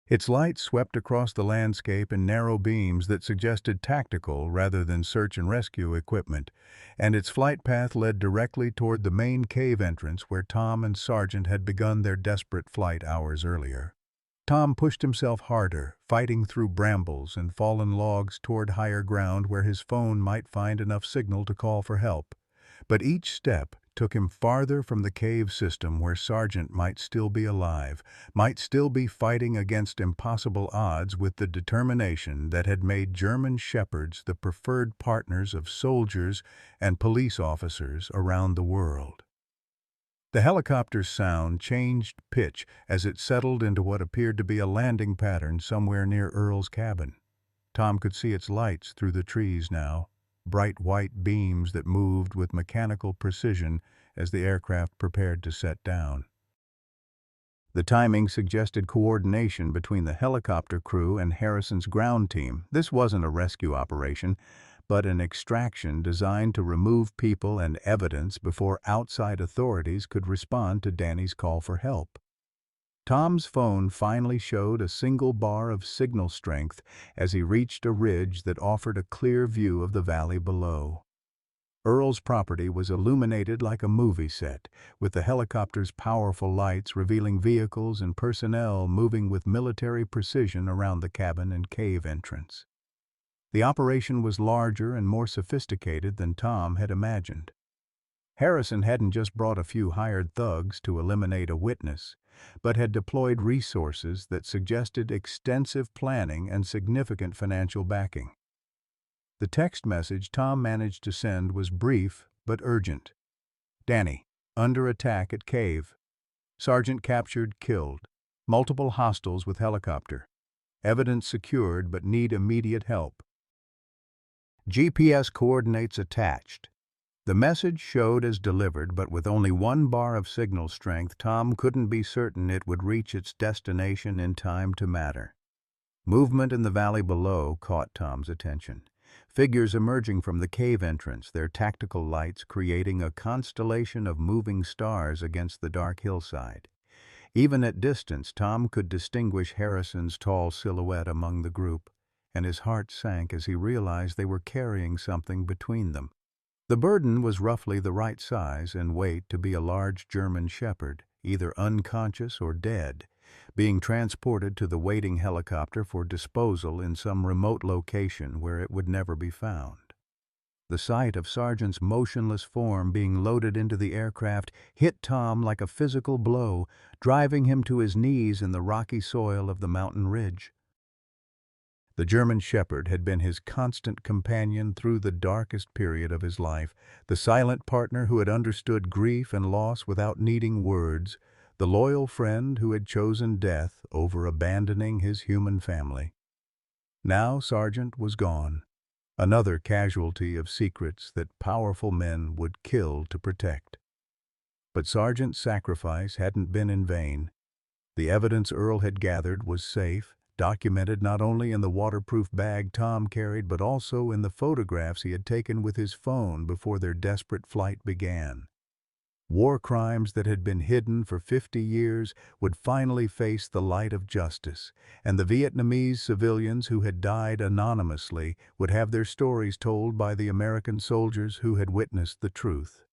Its light swept across the landscape in narrow beams that suggested tactical rather than search and rescue equipment, and its flight path led directly toward the main cave entrance where Tom and Sargent had begun their desperate flight hours earlier. Tom pushed himself harder, fighting through brambles and fallen logs toward higher ground where his phone might find enough signal to call for help. But each step took him farther from the cave system where Sargent might still be alive, might still be fighting against impossible odds with the determination that had made German shepherds the preferred partners of soldiers and police officers around the world. The helicopter's sound changed pitch as it settled into what appeared to be a landing pattern somewhere near Earl's cabin. Tom could see its lights through the trees now, bright white beams that moved with mechanical precision as the aircraft prepared to set down. The timing suggested coordination between the helicopter crew and Harrison's ground team. This wasn't a rescue operation, but an extraction designed to remove people and evidence before outside authorities could respond to Danny's call for help. Tom's phone finally showed a single bar of signal strength as he reached a ridge that offered a clear view of the valley below. Earl's property was illuminated like a movie set, with the helicopter's powerful lights revealing vehicles and personnel moving with military precision around the cabin and cave entrance. The operation was larger and more sophisticated than Tom had imagined. Harrison hadn't just brought a few hired thugs to eliminate a witness, but had deployed resources that suggested extensive planning and significant financial backing. The text message Tom managed to send was brief but urgent. Danny, under attack at cave. Sergeant captured, killed. Multiple hostiles with helicopter. Evidence secured but need immediate help. GPS coordinates attached. The message showed as delivered, but with only one bar of signal strength, Tom couldn't be certain it would reach its destination in time to matter. Movement in the valley below caught Tom's attention. Figures emerging from the cave entrance, their tactical lights creating a constellation of moving stars against the dark hillside. Even at distance, Tom could distinguish Harrison's tall silhouette among the group, and his heart sank as he realized they were carrying something between them. The burden was roughly the right size and weight to be a large German shepherd, either unconscious or dead, being transported to the waiting helicopter for disposal in some remote location where it would never be found. The sight of Sargent's motionless form being loaded into the aircraft hit Tom like a physical blow, driving him to his knees in the rocky soil of the mountain ridge. The German shepherd had been his constant companion through the darkest period of his life, the silent partner who had understood grief and loss without needing words, the loyal friend who had chosen death over abandoning his human family. Now Sargent was gone, another casualty of secrets that powerful men would kill to protect. But Sargent's sacrifice hadn't been in vain. The evidence Earl had gathered was safe, documented not only in the waterproof bag Tom carried but also in the photographs he had taken with his phone before their desperate flight began. War crimes that had been hidden for 50 years would finally face the light of justice, and the Vietnamese civilians who had died anonymously would have their stories told by the American soldiers who had witnessed the truth.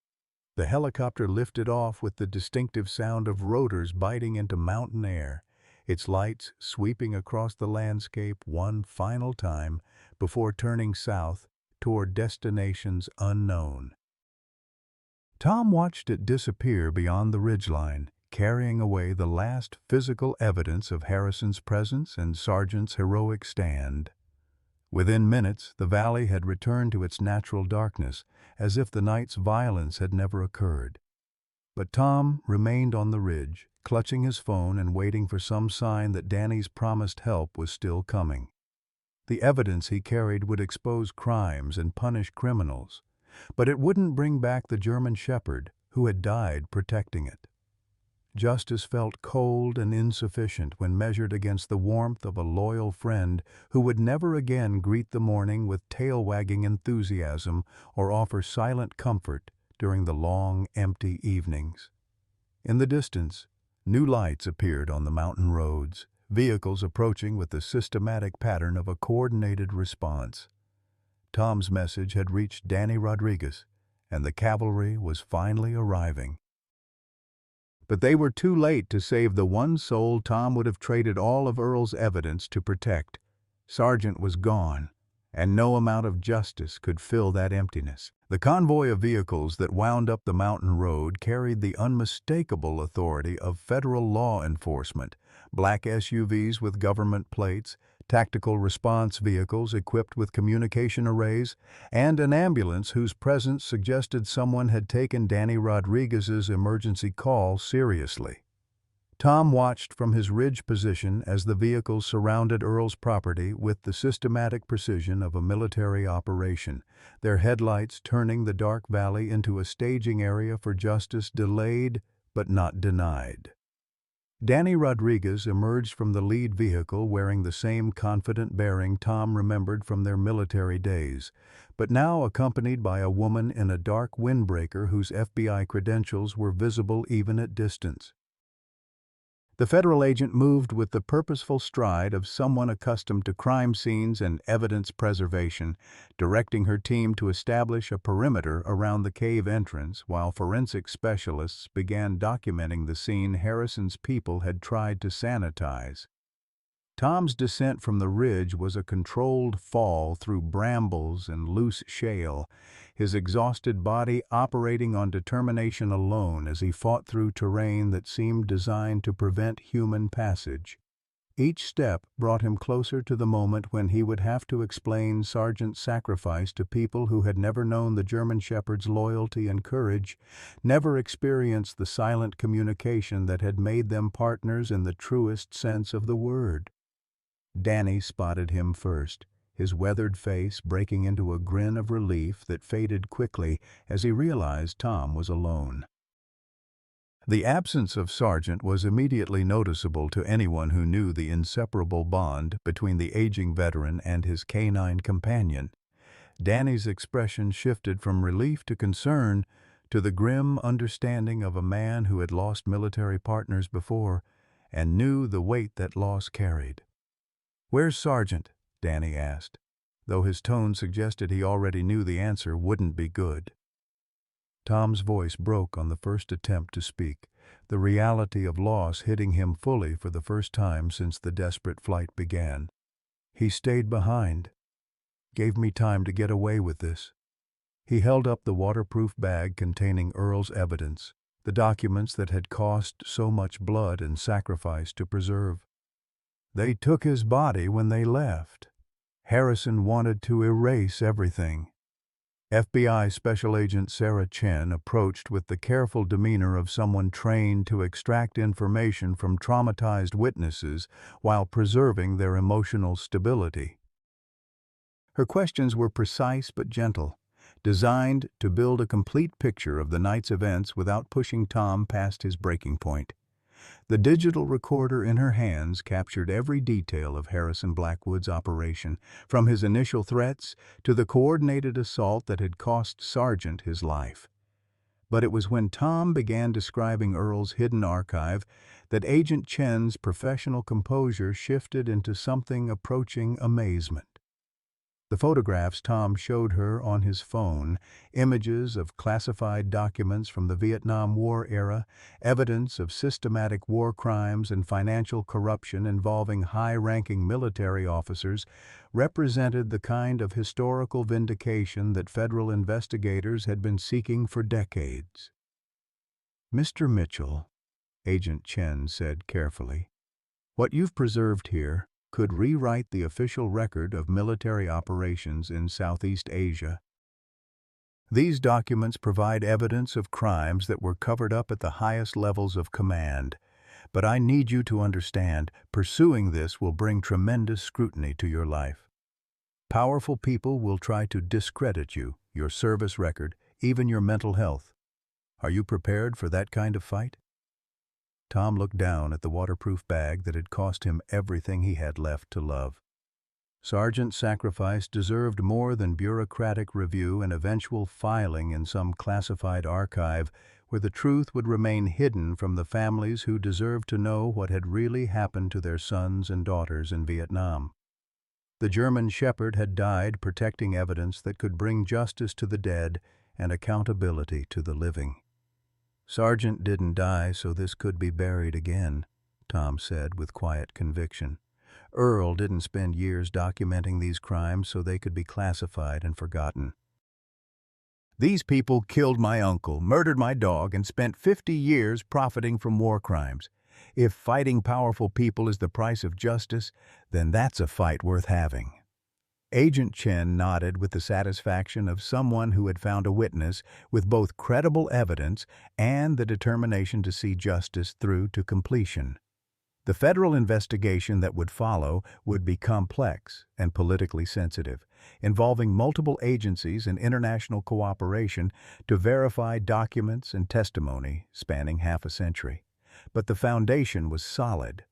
The helicopter lifted off with the distinctive sound of rotors biting into mountain air, its lights sweeping across the landscape one final time before turning south toward destinations unknown. Tom watched it disappear beyond the ridgeline, carrying away the last physical evidence of Harrison's presence and Sargent's heroic stand. Within minutes, the valley had returned to its natural darkness, as if the night's violence had never occurred. But Tom remained on the ridge, clutching his phone and waiting for some sign that Danny's promised help was still coming. The evidence he carried would expose crimes and punish criminals, but it wouldn't bring back the German shepherd who had died protecting it. Justice felt cold and insufficient when measured against the warmth of a loyal friend who would never again greet the morning with tail-wagging enthusiasm or offer silent comfort during the long, empty evenings. In the distance, new lights appeared on the mountain roads, vehicles approaching with the systematic pattern of a coordinated response. Tom's message had reached Danny Rodriguez, and the cavalry was finally arriving. But they were too late to save the one soul Tom would have traded all of Earl's evidence to protect. Sargent was gone, and no amount of justice could fill that emptiness. The convoy of vehicles that wound up the mountain road carried the unmistakable authority of federal law enforcement, black SUVs with government plates, tactical response vehicles equipped with communication arrays, and an ambulance whose presence suggested someone had taken Danny Rodriguez's emergency call seriously. Tom watched from his ridge position as the vehicles surrounded Earl's property with the systematic precision of a military operation, their headlights turning the dark valley into a staging area for justice delayed but not denied. Danny Rodriguez emerged from the lead vehicle wearing the same confident bearing Tom remembered from their military days, but now accompanied by a woman in a dark windbreaker whose FBI credentials were visible even at distance. The federal agent moved with the purposeful stride of someone accustomed to crime scenes and evidence preservation, directing her team to establish a perimeter around the cave entrance while forensic specialists began documenting the scene Harrison's people had tried to sanitize. Tom's descent from the ridge was a controlled fall through brambles and loose shale, his exhausted body operating on determination alone as he fought through terrain that seemed designed to prevent human passage. Each step brought him closer to the moment when he would have to explain Sargent's sacrifice to people who had never known the German shepherd's loyalty and courage, never experienced the silent communication that had made them partners in the truest sense of the word. Danny spotted him first, his weathered face breaking into a grin of relief that faded quickly as he realized Tom was alone. The absence of Sargent was immediately noticeable to anyone who knew the inseparable bond between the aging veteran and his canine companion. Danny's expression shifted from relief to concern to the grim understanding of a man who had lost military partners before and knew the weight that loss carried. "Where's Sargent?" Danny asked, though his tone suggested he already knew the answer wouldn't be good. Tom's voice broke on the first attempt to speak, the reality of loss hitting him fully for the first time since the desperate flight began. "He stayed behind. Gave me time to get away with this." He held up the waterproof bag containing Earl's evidence, the documents that had cost so much blood and sacrifice to preserve. "They took his body when they left. Harrison wanted to erase everything." FBI Special Agent Sarah Chen approached with the careful demeanor of someone trained to extract information from traumatized witnesses while preserving their emotional stability. Her questions were precise but gentle, designed to build a complete picture of the night's events without pushing Tom past his breaking point. The digital recorder in her hands captured every detail of Harrison Blackwood's operation, from his initial threats to the coordinated assault that had cost Sargent his life. But it was when Tom began describing Earl's hidden archive that Agent Chen's professional composure shifted into something approaching amazement. The photographs Tom showed her on his phone, images of classified documents from the Vietnam War era, evidence of systematic war crimes and financial corruption involving high-ranking military officers, represented the kind of historical vindication that federal investigators had been seeking for decades. "Mr. Mitchell," Agent Chen said carefully, "what you've preserved here could rewrite the official record of military operations in Southeast Asia. These documents provide evidence of crimes that were covered up at the highest levels of command. But I need you to understand, pursuing this will bring tremendous scrutiny to your life. Powerful people will try to discredit you, your service record, even your mental health. Are you prepared for that kind of fight?" Tom looked down at the waterproof bag that had cost him everything he had left to love. Sergeant's sacrifice deserved more than bureaucratic review and eventual filing in some classified archive where the truth would remain hidden from the families who deserved to know what had really happened to their sons and daughters in Vietnam. The German shepherd had died protecting evidence that could bring justice to the dead and accountability to the living. "Sergeant didn't die so this could be buried again," Tom said with quiet conviction. "Earl didn't spend years documenting these crimes so they could be classified and forgotten. These people killed my uncle, murdered my dog, and spent 50 years profiting from war crimes. If fighting powerful people is the price of justice, then that's a fight worth having." Agent Chen nodded with the satisfaction of someone who had found a witness with both credible evidence and the determination to see justice through to completion. The federal investigation that would follow would be complex and politically sensitive, involving multiple agencies and international cooperation to verify documents and testimony spanning half a century. But the foundation was solid.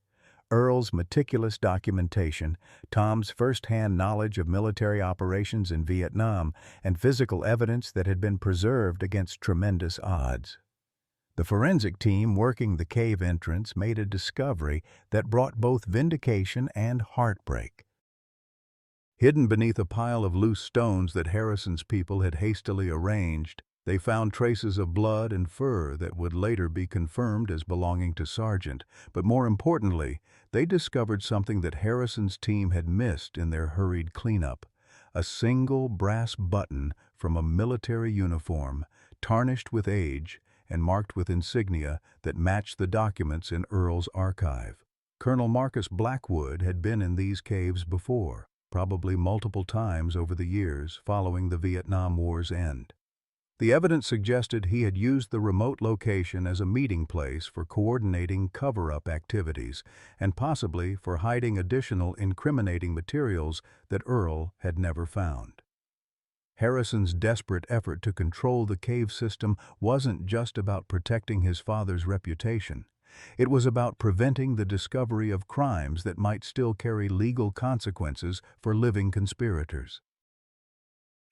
Earl's meticulous documentation, Tom's first-hand knowledge of military operations in Vietnam, and physical evidence that had been preserved against tremendous odds. The forensic team working the cave entrance made a discovery that brought both vindication and heartbreak. Hidden beneath a pile of loose stones that Harrison's people had hastily arranged, they found traces of blood and fur that would later be confirmed as belonging to Sargent. But more importantly, they discovered something that Harrison's team had missed in their hurried cleanup: a single brass button from a military uniform, tarnished with age and marked with insignia that matched the documents in Earl's archive. Colonel Marcus Blackwood had been in these caves before, probably multiple times over the years following the Vietnam War's end. The evidence suggested he had used the remote location as a meeting place for coordinating cover-up activities and possibly for hiding additional incriminating materials that Earl had never found. Harrison's desperate effort to control the cave system wasn't just about protecting his father's reputation. It was about preventing the discovery of crimes that might still carry legal consequences for living conspirators.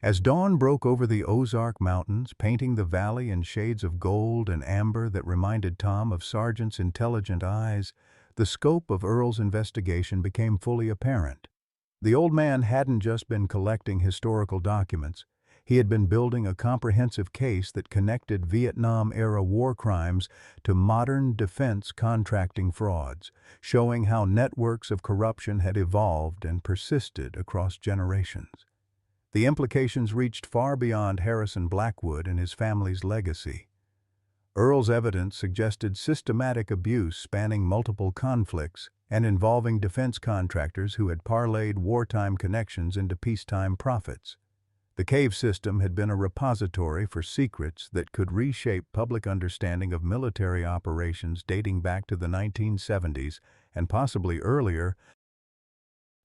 As dawn broke over the Ozark Mountains, painting the valley in shades of gold and amber that reminded Tom of Sargent's intelligent eyes, the scope of Earl's investigation became fully apparent. The old man hadn't just been collecting historical documents. He had been building a comprehensive case that connected Vietnam-era war crimes to modern defense contracting frauds, showing how networks of corruption had evolved and persisted across generations. The implications reached far beyond Harrison Blackwood and his family's legacy. Earl's evidence suggested systematic abuse spanning multiple conflicts and involving defense contractors who had parlayed wartime connections into peacetime profits. The cave system had been a repository for secrets that could reshape public understanding of military operations dating back to the 1970s and possibly earlier.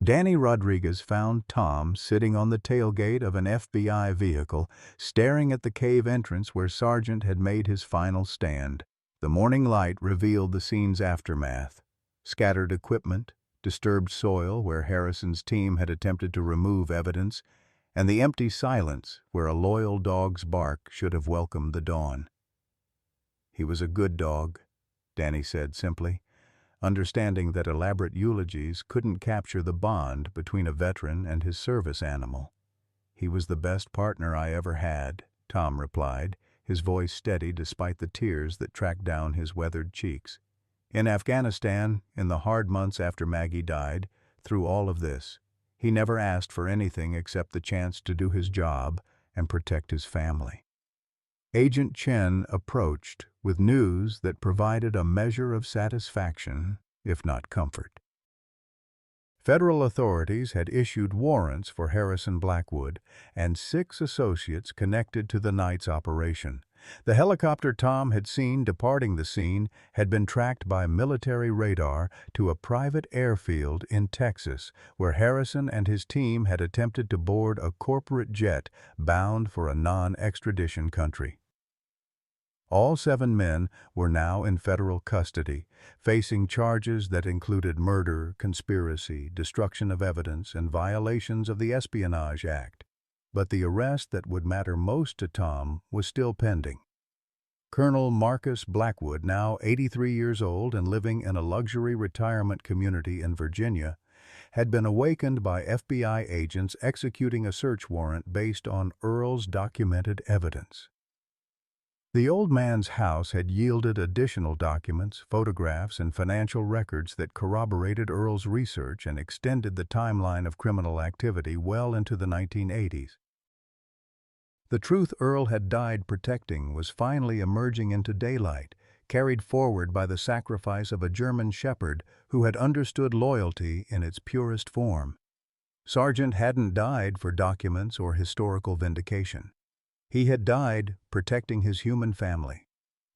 Danny Rodriguez found Tom sitting on the tailgate of an FBI vehicle, staring at the cave entrance where Sargent had made his final stand. The morning light revealed the scene's aftermath: scattered equipment, disturbed soil where Harrison's team had attempted to remove evidence, and the empty silence where a loyal dog's bark should have welcomed the dawn. "He was a good dog," Danny said simply. understanding that elaborate eulogies couldn't capture the bond between a veteran and his service animal. "He was the best partner I ever had," Tom replied, his voice steady despite the tears that tracked down his weathered cheeks. In Afghanistan, in the hard months after Maggie died, through all of this, he never asked for anything except the chance to do his job and protect his family. Agent Chen approached with news that provided a measure of satisfaction, if not comfort. Federal authorities had issued warrants for Harrison Blackwood and 6 associates connected to the night's operation. The helicopter Tom had seen departing the scene had been tracked by military radar to a private airfield in Texas, where Harrison and his team had attempted to board a corporate jet bound for a non-extradition country. All 7 men were now in federal custody, facing charges that included murder, conspiracy, destruction of evidence, and violations of the Espionage Act. But the arrest that would matter most to Tom was still pending. Colonel Marcus Blackwood, now 83 years old and living in a luxury retirement community in Virginia, had been awakened by FBI agents executing a search warrant based on Earl's documented evidence. The old man's house had yielded additional documents, photographs, and financial records that corroborated Earl's research and extended the timeline of criminal activity well into the 1980s. The truth Earl had died protecting was finally emerging into daylight, carried forward by the sacrifice of a German shepherd who had understood loyalty in its purest form. Sargent hadn't died for documents or historical vindication. He had died protecting his human family,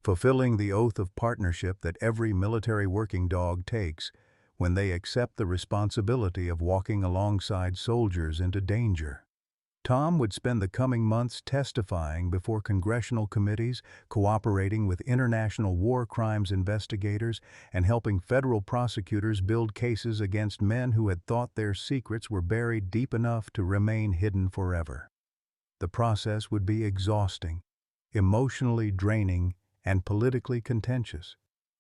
fulfilling the oath of partnership that every military working dog takes when they accept the responsibility of walking alongside soldiers into danger. Tom would spend the coming months testifying before congressional committees, cooperating with international war crimes investigators, and helping federal prosecutors build cases against men who had thought their secrets were buried deep enough to remain hidden forever. The process would be exhausting, emotionally draining, and politically contentious.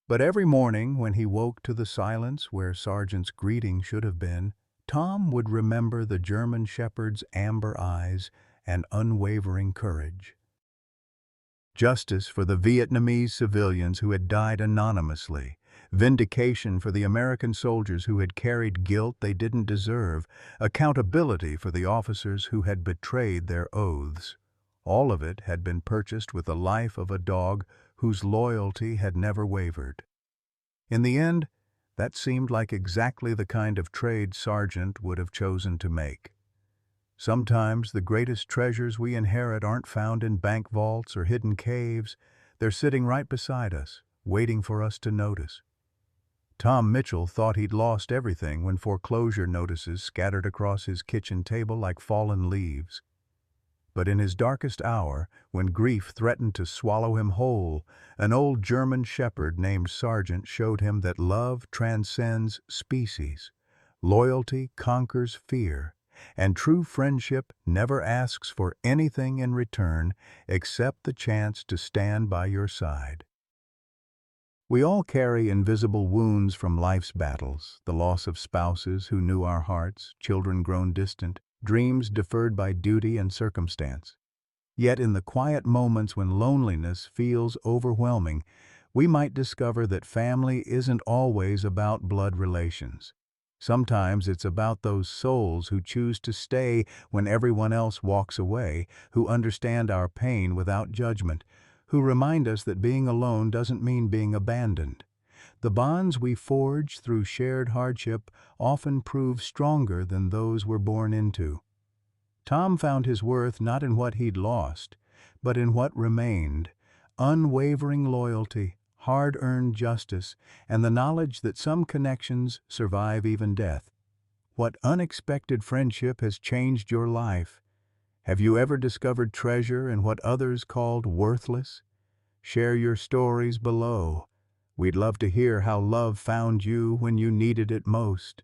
But every morning when he woke to the silence where Sargent's greeting should have been, Tom would remember the German shepherd's amber eyes and unwavering courage. Justice for the Vietnamese civilians who had died anonymously, vindication for the American soldiers who had carried guilt they didn't deserve, accountability for the officers who had betrayed their oaths. All of it had been purchased with the life of a dog whose loyalty had never wavered. In the end, that seemed like exactly the kind of trade Sargent would have chosen to make. Sometimes the greatest treasures we inherit aren't found in bank vaults or hidden caves. They're sitting right beside us, waiting for us to notice. Tom Mitchell thought he'd lost everything when foreclosure notices scattered across his kitchen table like fallen leaves. But in his darkest hour, when grief threatened to swallow him whole, an old German shepherd named Sargent showed him that love transcends species, loyalty conquers fear, and true friendship never asks for anything in return except the chance to stand by your side. We all carry invisible wounds from life's battles, the loss of spouses who knew our hearts, children grown distant, dreams deferred by duty and circumstance. Yet in the quiet moments when loneliness feels overwhelming, we might discover that family isn't always about blood relations. Sometimes it's about those souls who choose to stay when everyone else walks away, who understand our pain without judgment, who remind us that being alone doesn't mean being abandoned. The bonds we forge through shared hardship often prove stronger than those we're born into. Tom found his worth not in what he'd lost, but in what remained: unwavering loyalty, hard-earned justice, and the knowledge that some connections survive even death. What unexpected friendship has changed your life? Have you ever discovered treasure in what others called worthless? Share your stories below. We'd love to hear how love found you when you needed it most.